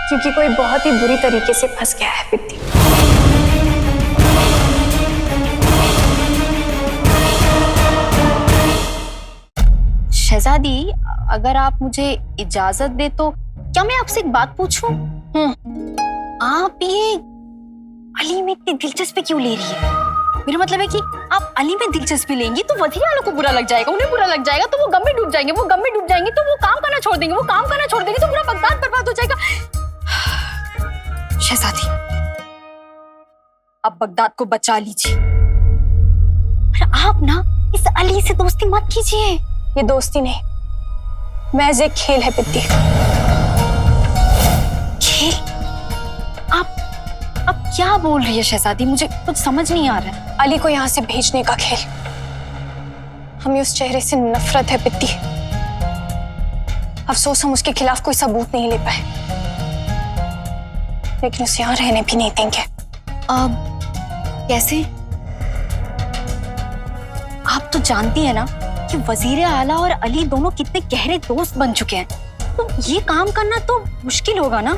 क्योंकि कोई बहुत ही बुरी तरीके से फंस गया है बिट्टी। शहजादी, अगर आप मुझे इजाजत दे तो क्या मैं आपसे एक बात पूछूं? आप ये अली में इतनी दिलचस्पी क्यों ले रही है? मेरा मतलब है कि आप अली में दिलचस्पी लेंगी तो वजीर आला को बुरा लग जाएगा, उन्हें बुरा लग जाएगा तो वो गम में डूब जाएंगे, वो गम में डूब जाएंगे तो वो काम करना छोड़ देंगे, वो काम करना छोड़ देंगे तो पूरा बगदाद बर्बाद हो जाएगा। शहजादी, आप बगदाद को बचा लीजिए, पर आप ना इस अली से दोस्ती मत कीजिए। ये दोस्ती नहीं, महज एक खेल है पित्ती। खेल? आप क्या बोल रही है शहजादी? मुझे कुछ समझ नहीं आ रहा है। अली को यहाँ से भेजने का खेल। हमें उस चेहरे से नफरत है पित्ती। अफसोस हम उसके खिलाफ कोई सबूत नहीं ले पाए, लेकिन उसे यहाँ रहने भी नहीं देंगे। अब कैसे? आप तो जानती है ना कि वजीर आला और अली दोनों कितने गहरे दोस्त बन चुके हैं, तो ये काम करना तो मुश्किल होगा ना।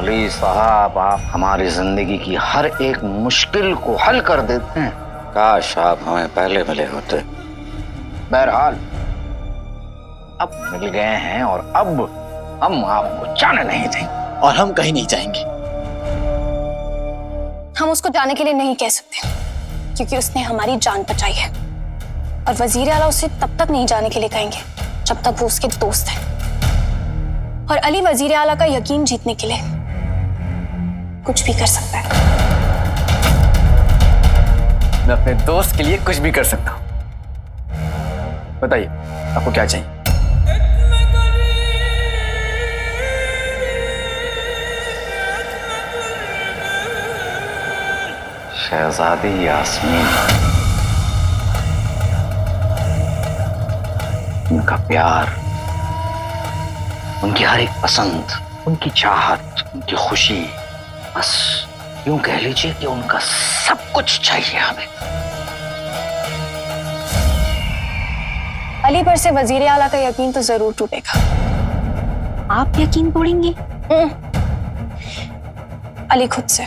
अली साहब, आप हमारी जिंदगी की हर एक मुश्किल को हल कर देते हैं। काश आप हमें पहले मिले होते। बहरहाल अब मिल गए हैं और अब हम आपको जाने नहीं देंगे। और हम कहीं नहीं जाएंगे। हम उसको जाने के लिए नहीं कह सकते, क्योंकि उसने हमारी जान बचाई है, और वजीर आला उसे तब तक नहीं जाने के लिए कहेंगे जब तक वो उसके दोस्त है। और अली वजीर आला का यकीन जीतने के लिए कुछ भी कर सकता है। मैं अपने दोस्त के लिए कुछ भी कर सकता हूँ। बताइए आपको क्या चाहिए? शहजादी यास्मीन, उनका प्यार, उनकी हर एक पसंद, उनकी चाहत, उनकी खुशी, बस यूं कह लीजिए कि उनका सब कुछ चाहिए हमें। अली पर से वजीर आला का यकीन तो जरूर टूटेगा। आप यकीन तोड़ेंगी? अली खुद से।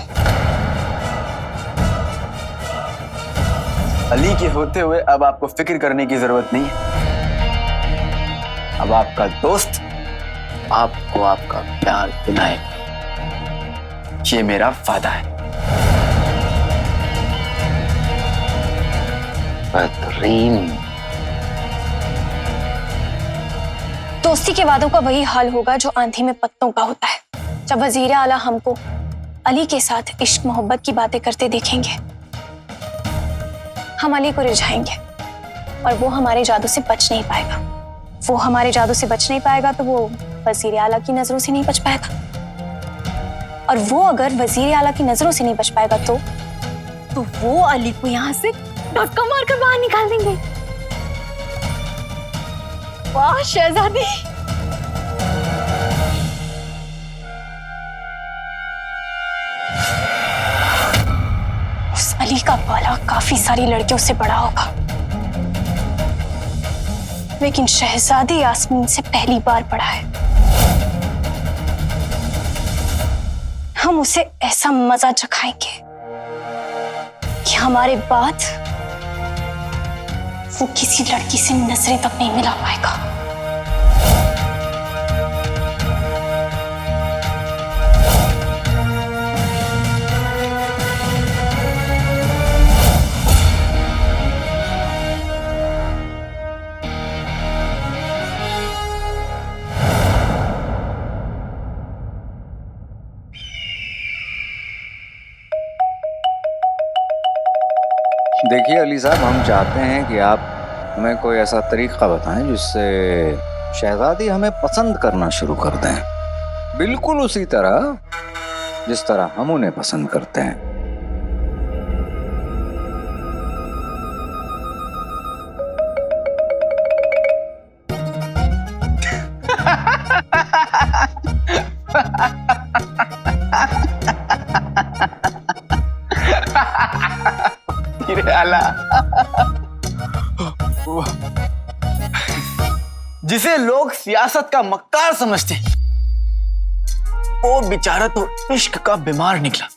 अली के होते हुए अब आपको फिक्र करने की जरूरत नहीं है। अब आपका दोस्त आपको आपका प्यार दिलाएगा, ये मेरा वादा है। बेहतरीन। दोस्ती के वादों का वही हाल होगा जो आंधी में पत्तों का होता है। जब वजीर आला हमको अली के साथ इश्क मोहब्बत की बातें करते देखेंगे, हम अली को रिझाएंगे और वो हमारे जादू से बच नहीं पाएगा। वो हमारे जादू से बच नहीं पाएगा तो वो वजीर आला की नजरों से नहीं बच पाएगा, और वो अगर वजीर आला की नजरों से नहीं बच पाएगा तो वो अली को यहाँ से धक्का मारकर बाहर निकाल देंगे। वाह शहजादी! उस अली का बाला काफी सारी लड़कियों से बड़ा होगा, लेकिन शहजादी यास्मीन से पहली बार पड़ा है। हम उसे ऐसा मजा चखाएंगे कि हमारे बाद वो किसी लड़की से नजरें तक नहीं मिला पाएगा। देखिए अली साहब, हम चाहते हैं कि आप हमें कोई ऐसा तरीका बताएं जिससे शहजादी हमें पसंद करना शुरू कर दें, बिल्कुल उसी तरह जिस तरह हम उन्हें पसंद करते हैं। जिसे लोग सियासत का मक्कार समझते हैं, वो बेचारा तो इश्क का बीमार निकला।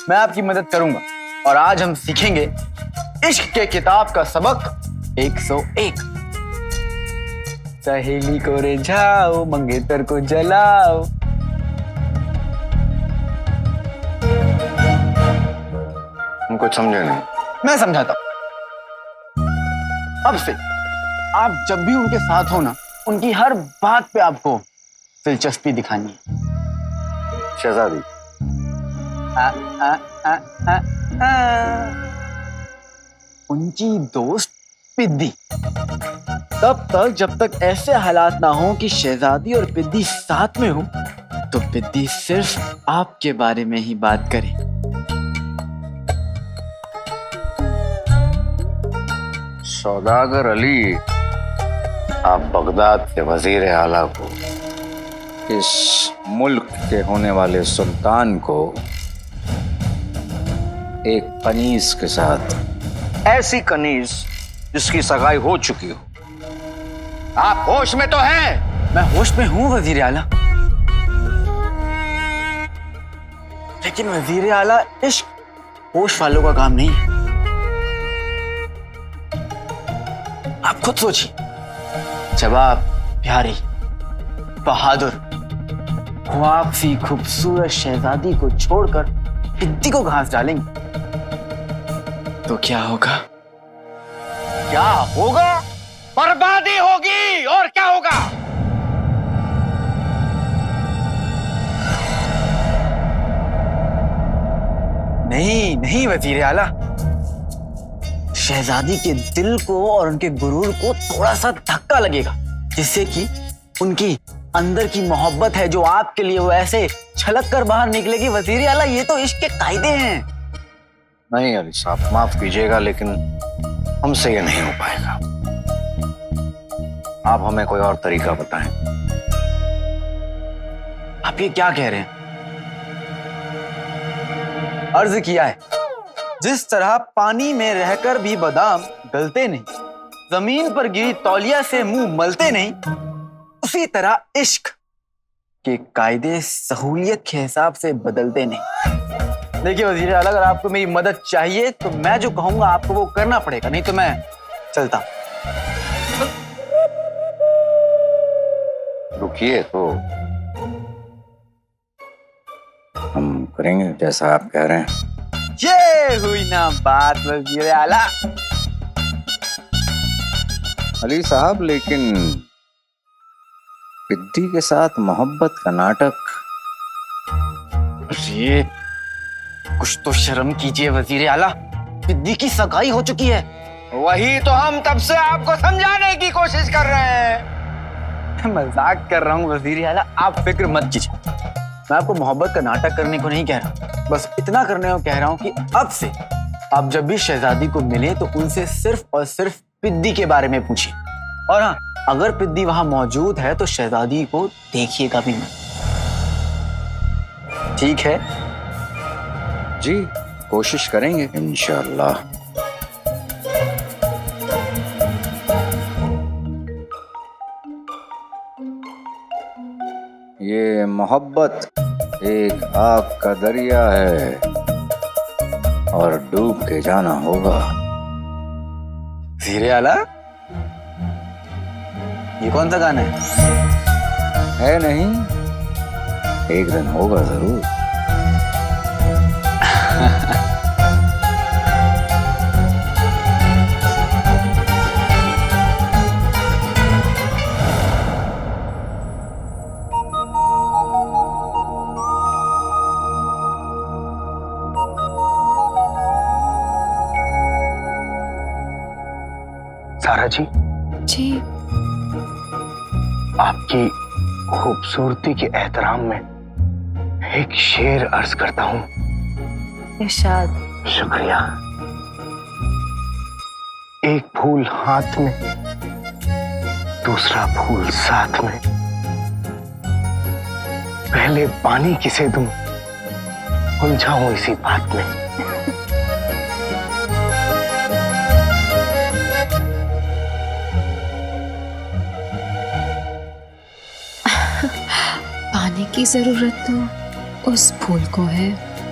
मैं आपकी मदद करूंगा और आज हम सीखेंगे इश्क के किताब का सबक 101। सहेली को रिझाओ, मंगेतर को जलाओ। हम कुछ समझे नहीं। मैं समझाता हूं। अब से आप जब भी उनके साथ हो ना, उनकी हर बात पे आपको दिलचस्पी दिखानी है। शहजादी, आ, आ, आ, आ, आ। उनकी दोस्त पिद्दी। तब तक जब तक ऐसे हालात ना हो कि शहजादी और पिद्दी साथ में हो, तो पिद्दी सिर्फ आपके बारे में ही बात करे। सौदागर अली, आप बगदाद के वजीर आला को, इस मुल्क के होने वाले सुल्तान को एक कनीज के साथ, ऐसी कनीज जिसकी सगाई हो चुकी हो, आप होश में तो हैं? मैं होश में हूं वजीर आला, लेकिन वजीर आला इश्क होश वालों का काम नहीं है। आप खुद सोचिए, जब आप प्यारी, बहादुर, ख्वाब सी खूबसूरत शहजादी को छोड़कर पिद्दी को घास डालेंगे, तो क्या होगा? क्या होगा? बर्बादी होगी, और क्या होगा? नहीं नहीं वजीर आला, शहजादी के दिल को और उनके गुरूर को थोड़ा सा धक्का लगेगा, जिससे कि उनकी अंदर की मोहब्बत है जो आपके लिए, वो ऐसे छलक कर बाहर निकलेगी। वजीर आला, ये तो इश्क के कायदे हैं। नहीं अली साहब, माफ कीजिएगा, लेकिन हमसे ये नहीं हो पाएगा। आप हमें कोई और तरीका बताएं। आप ये क्या कह रहे हैं? अर्ज किया है, जिस तरह पानी में रहकर भी बादाम गलते नहीं, जमीन पर गिरी तौलिया से मुंह मलते नहीं, उसी तरह इश्क के कायदे सहूलियत के हिसाब से बदलते नहीं। देखिए वजीर आला, अगर आपको मेरी मदद चाहिए तो मैं जो कहूंगा आपको वो करना पड़ेगा, नहीं तो मैं चलता। रुकिए, तो हम करेंगे जैसा आप कह रहे हैं। ये हुई ना बात वजीर आला। अली साहब, लेकिन पिद्दी के साथ मोहब्बत का नाटक। अरे कुछ तो शर्म कीजिए वजीर आला, पिद्दी की सगाई हो चुकी है। वही तो हम तब से आपको समझाने की कोशिश कर रहे हैं। मजाक कर रहा हूँ वजीर आला, आप फिक्र मत कीजिए। मैं आपको मोहब्बत का नाटक करने को नहीं कह रहा, बस इतना करने को कह रहा हूँ कि अब से आप जब भी शहजादी को मिले तो उनसे सिर्फ और सिर्फ पिद्दी के बारे में पूछिए। और हाँ, अगर पिद्दी वहां मौजूद है तो शहजादी को देखिएगा भी मत। ठीक है जी, कोशिश करेंगे इंशाअल्लाह। ये मोहब्बत एक आग का दरिया है और डूब के जाना होगा। वजीर आला, ये कौन सा गाना है नहीं, एक दिन होगा जरूर। सारा जी, जी आपकी खूबसूरती के एहतराम में एक शेर अर्ज करता हूँ। इरशाद। शुक्रिया। एक फूल हाथ में, दूसरा फूल साथ में, पहले पानी किसे दूं, उलझाऊं इसी बात में। पानी की जरूरत तो उस फूल को है,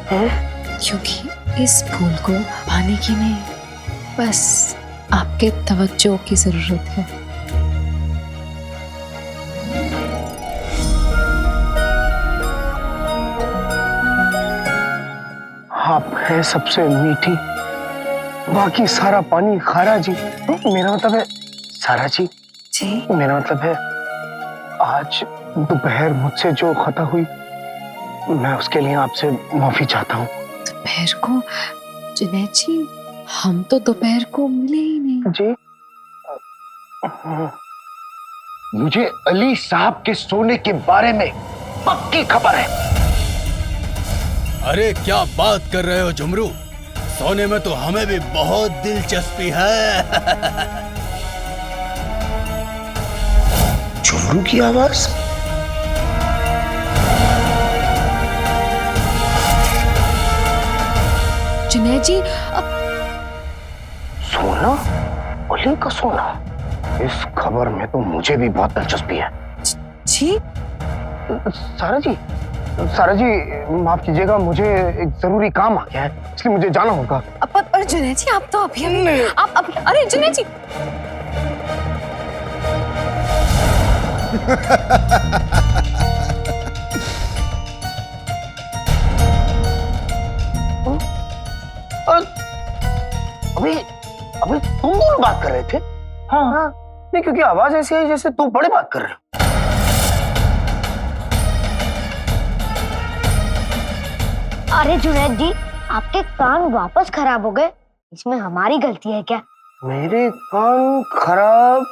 क्योंकि इस फूल को पानी की नहीं, बस आपके तवज्जो की जरूरत है। है सबसे मीठी, बाकी सारा पानी खारा जी। मेरा मतलब है सारा जी, मेरा मतलब है आज दोपहर मुझसे जो खता हुई, मैं उसके लिए आपसे माफी चाहता हूँ। दोपहर को? जुनैद जी, हम तो दोपहर को मिले ही नहीं। जी, मुझे अली साहब के सोने के बारे में पक्की खबर है। अरे क्या बात कर रहे हो झुमरू, सोने में तो हमें भी बहुत दिलचस्पी है। झुमरू की आवाज? जुनैद जी, अब सोना? अली का सोना? इस खबर में तो मुझे भी बहुत दिलचस्पी है। जी, सारा जी माफ कीजिएगा, मुझे एक जरूरी काम आ गया है, इसलिए मुझे जाना होगा। पर जुनैद जी, आप तो अभी आप अरे जुनैद जी। अभी तुम दोनों बात कर रहे थे? हाँ। नहीं, क्योंकि आवाज ऐसी है जैसे तुम बड़े बात कर रहे हो। अरे जुनैद जी, आपके कान वापस खराब हो गए, इसमें हमारी गलती है क्या? मेरे कान खराब?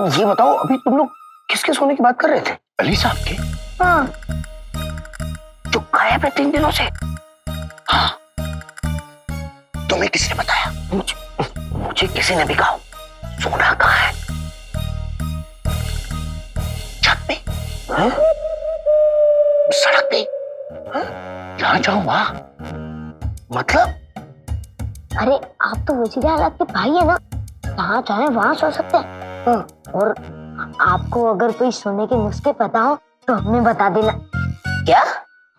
ये बताओ, अभी तुम लोग किसके सोने की बात कर रहे थे? अली साहब के? हाँ, जो गायब है 3 दिनों से। हाँ। तुम्हें किसने बताया? मुझे किसी ने भी कहा। सोना कहाँ है? छत पे? हाँ? सड़क पे? जहाँ जाऊं वहां? मतलब? अरे आप तो वजीर आला के भाई है ना, जहाँ चाहे वहाँ सो सकते हैं। हाँ। और आपको अगर कोई सोने के नुस्खे पता हो तो हमें बता देना। क्या?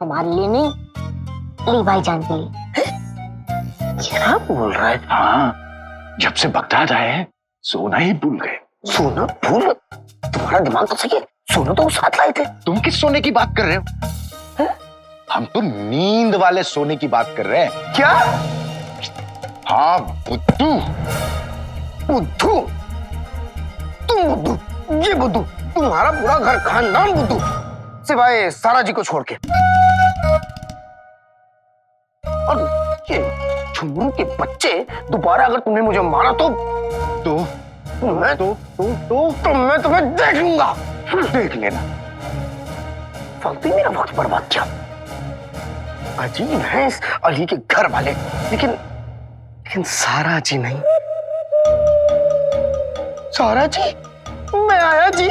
हमारे लिए नहीं, अली भाईजान के लिए। क्या बोल रहा है? हाँ, जब से बगदाद आए हैं सोना ही भूल गए। सोना भूल? तुम्हारा दिमाग तो सही है, सोना तो साथ लाए थे। तुम किस सोने की बात कर रहे हो? हम तो नींद वाले सोने की बात कर रहे हैं। क्या? हाँ, बुद्धू। बुद्धू? तुम बुद्धू? ये बुद्धू? तुम्हारा पूरा घर खानदान बुद्धू, सिवाय सारा जी को छोड़ के। और ये झुमरू के बच्चे, दोबारा अगर तुमने मुझे मारा तो मैं तुम्हें देख लूंगा। देख लेना। फालतू ही मेरा वक्त बर्बाद किया। अजीब है इस अली के घर वाले, लेकिन सारा जी नहीं। सारा जी, मैं आया जी।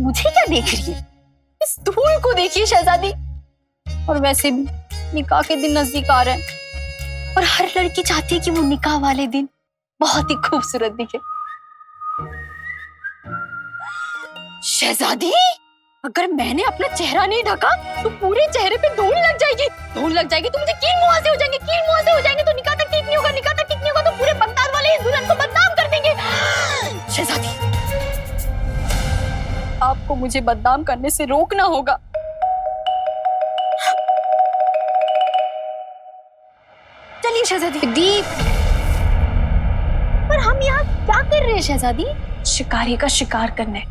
मुझे क्या देख रही है? इस धूल को देखिए शहजादी। और वैसे भी निकाह के दिन नजदीक आ रहे हैं और हर लड़की चाहती है कि वो निकाह वाले दिन बहुत ही खूबसूरत दिखे। शहजादी, अगर मैंने अपना चेहरा नहीं ढका तो पूरे चेहरे पे धूल लग जाएगी। धूल लग जाएगी तो मुझे कील मुहासे हो जाएंगे, कील मुहासे हो जाएंगे तो निकाह तक ठीक नहीं होगा, निकाह तक ठीक नहीं होगा तो पूरे बगदाद वाले इस दुल्हन को बदनाम कर देंगे। शहजादी, आपको मुझे बदनाम करने से रोकना होगा। चलिए शहजादी। दीप, पर हम यहाँ क्या कर रहे हैं शहजादी? शिकारी का शिकार करने।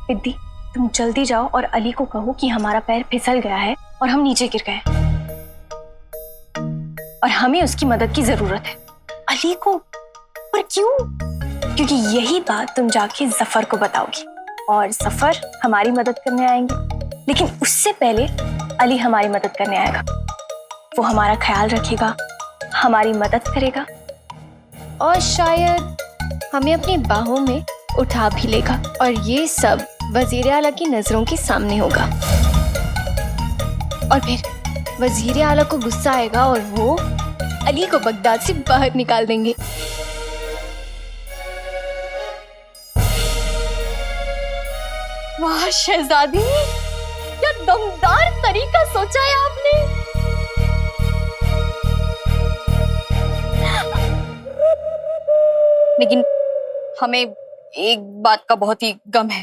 विद्दी, तुम जल्दी जाओ और अली को कहो कि हमारा पैर फिसल गया है और हम नीचे गिर गए और हमें उसकी मदद की जरूरत है। अली को? पर क्यों? क्योंकि यही बात तुम जाके जफर को बताओगी और जफर हमारी मदद करने आएंगे। लेकिन उससे पहले अली हमारी मदद करने आएगा। वो हमारा ख्याल रखेगा, हमारी मदद करेगा और शायद हमें अपनी बाहों में उठा भी लेगा। और ये सब वजीर आला की नजरों के सामने होगा और फिर वजीर आला को गुस्सा आएगा और वो अली को बगदाद से बाहर निकाल देंगे। वाह शहजादी, क्या दमदार तरीका सोचा है आपने। लेकिन हमें एक बात का बहुत ही गम है,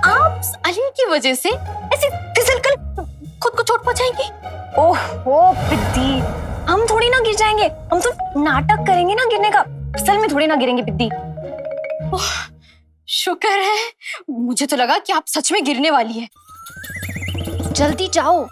आप अली की वजह से ऐसे फिसल कर खुद को चोट पहुंचाएंगे। ओहो पिद्दी, हम थोड़ी ना गिर जाएंगे, हम तो नाटक करेंगे ना गिरने का, असल में थोड़ी ना गिरेंगे पिद्दी। ओह, शुक्र है, मुझे तो लगा कि आप सच में गिरने वाली है। जल्दी जाओ।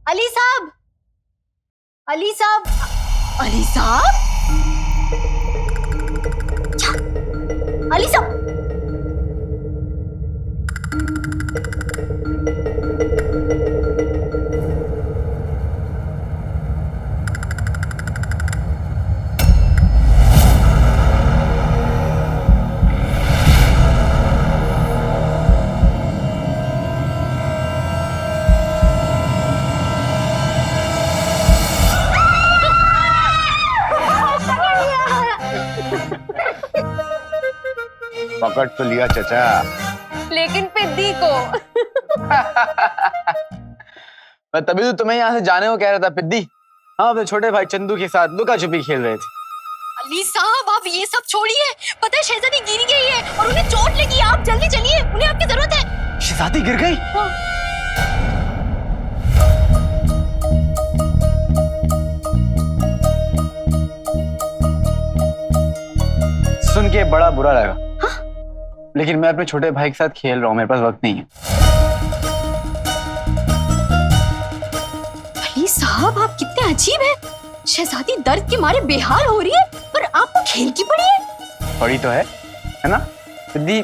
अली साहब, अली साहब, अली साहब, अली साहब। पकड़ तो लिया चचा, लेकिन पिद्दी को। मैं तभी तो तुम्हें यहाँ से जाने को कह रहा था पिद्दी। हाँ, अपने छोटे भाई चंदू के साथ लुका छुपी खेल रहे थे। अली साहब, आप ये सब छोड़िए, पता है शहजादी गिर गई है और उन्हें चोट लगी। आप जल्दी चलिए, उन्हें आपकी जरूरत है। शहजादी गिर गई? सुन के बड़ा बुरा लगा। लेकिन मैं अपने छोटे भाई के साथ खेल रहा हूँ, मेरे पास वक्त नहीं है। अली साहब, आप कितने अजीब हैं। शहजादी दर्द के मारे बेहाल हो रही है और आपको खेल की पड़ी है। पड़ी तो है ना? सिद्धि,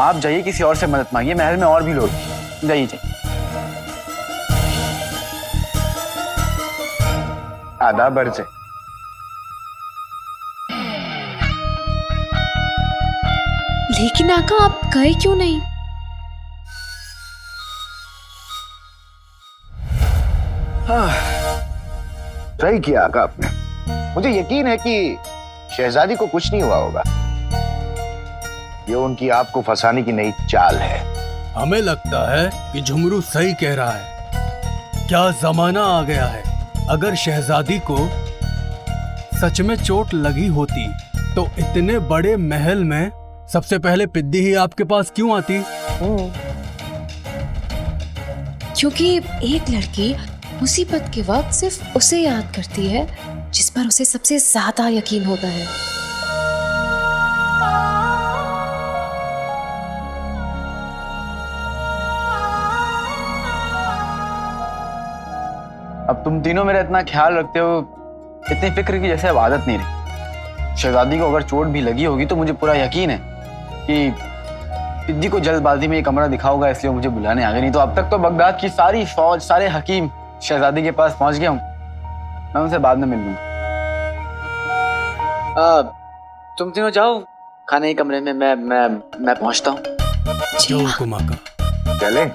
आप जाइए, किसी और से मदद मांगिए, महल में और भी लोग। जाइए जाइए। आधा बरसे। लेकिन आका, आप गए क्यों नहीं? सही किया आका आपने। मुझे यकीन है कि शहजादी को कुछ नहीं हुआ होगा। ये उनकी आपको फंसाने की नई चाल है। हमें लगता है कि झुमरू सही कह रहा है। क्या जमाना आ गया है। अगर शहजादी को सच में चोट लगी होती तो इतने बड़े महल में सबसे पहले पिद्दी ही आपके पास क्यों आती? क्योंकि एक लड़की मुसीबत के वक्त सिर्फ उसे याद करती है जिस पर उसे सबसे ज्यादा यकीन होता है। अब तुम तीनों मेरा इतना ख्याल रखते हो, इतनी फिक्र की जैसे अब आदत नहीं रही। शहजादी को अगर चोट भी लगी होगी तो मुझे पूरा यकीन है कि पिद्दी को जल्दबाजी में ये कमरा दिखा होगा, इसलिए मुझे बुलाने आ गए। नहीं तो अब तक तो बगदाद की सारी फौज, सारे हकीम शहजादी के पास पहुंच गया हूँ। मैं उनसे बाद में मिल लूंगा। तुम तीनों जाओ खाने के कमरे में, मैं पहुंचता हूँ। जो हुक्म आका। चले।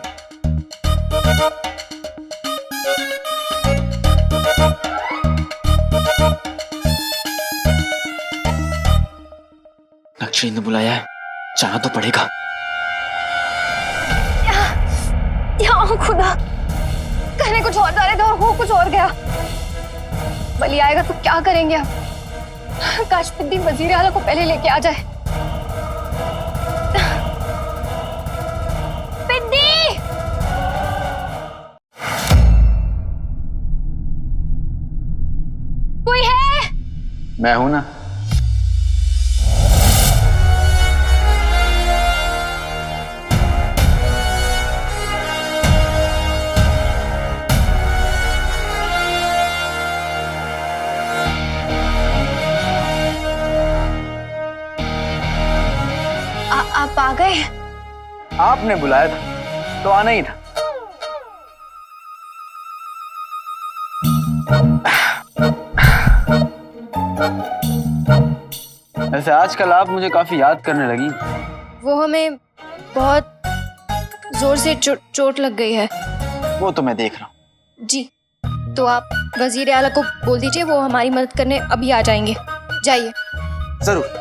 लक्ष्मी ने बुलाया है, जाना तो पड़ेगा। या खुदा, कहने कुछ और जा रहे थे और हो कुछ और गया। बली आएगा तो क्या करेंगे अब? काश पिद्दी वजीर आला को पहले लेके आ जाए। पिद्दी! कोई है? मैं हूं ना। आपने बुलाया था तो आना ही था। वैसे आजकल आप मुझे काफी याद करने लगी। वो हमें बहुत जोर से चोट लग गई है। वो तो मैं देख रहा हूँ। जी, तो आप वजीर आला को बोल दीजिए, वो हमारी मदद करने अभी आ जाएंगे। जाइए। जरूर।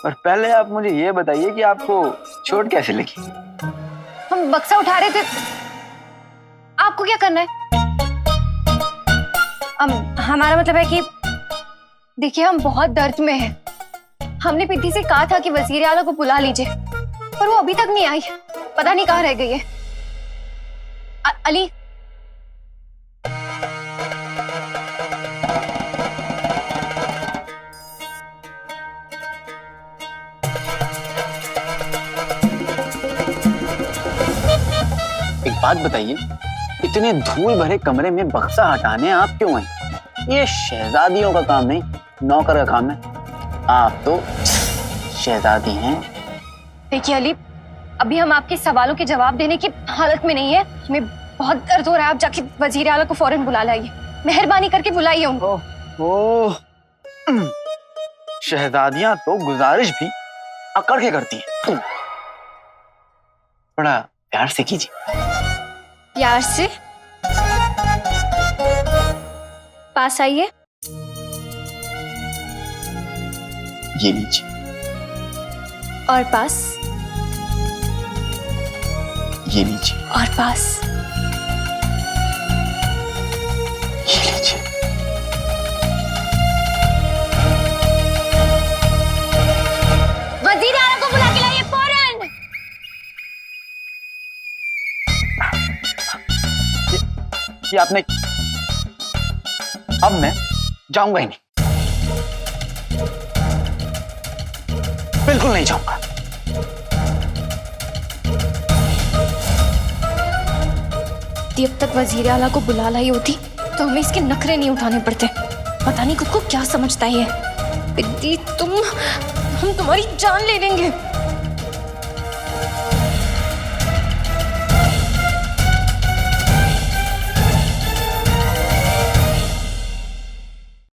और पहले आप मुझे ये बताइए कि आपको चोट कैसे लगी? हम बक्सा उठा रहे थे। आपको क्या करना है? हमारा मतलब है कि देखिए, हम बहुत दर्द में हैं। हमने प्रीति से कहा था कि वजीर आला को बुला लीजिए, पर वो अभी तक नहीं आई। पता नहीं कहाँ रह गई है। अली, एक बात बताइए, इतने धूल भरे कमरे में बक्सा हटाने आप क्यों आए? ये शहजादियों का काम नहीं, नौकर का काम है। आप तो शहजादी हैं। देखिए अली, अभी हम आपके सवालों के जवाब देने की हालत में नहीं है। हमें बहुत दर्द हो रहा है। आप जाके वजीर आला को फौरन बुला लाइए। मेहरबानी करके बुलाइए उनको। ओह, शहजादियां तो गुजारिश भी अकड़ के करती हैं। थोड़ा प्यार से कीजिए। प्यार से? पास आइए। ये लीजिए। और पास। ये लीजिए। और पास। ये लीजिए। वजीर आला को बुला के लाइए फौरन। ये आपने, अब मैं जाऊंगा ही नहीं, बिल्कुल नहीं जाऊंगा। जब तक वजीर आला को बुला लाई होती तो हमें इसके नखरे नहीं उठाने पड़ते। पता नहीं खुद को क्या समझता है ये। दीदी, हम तुम्हारी जान ले लेंगे।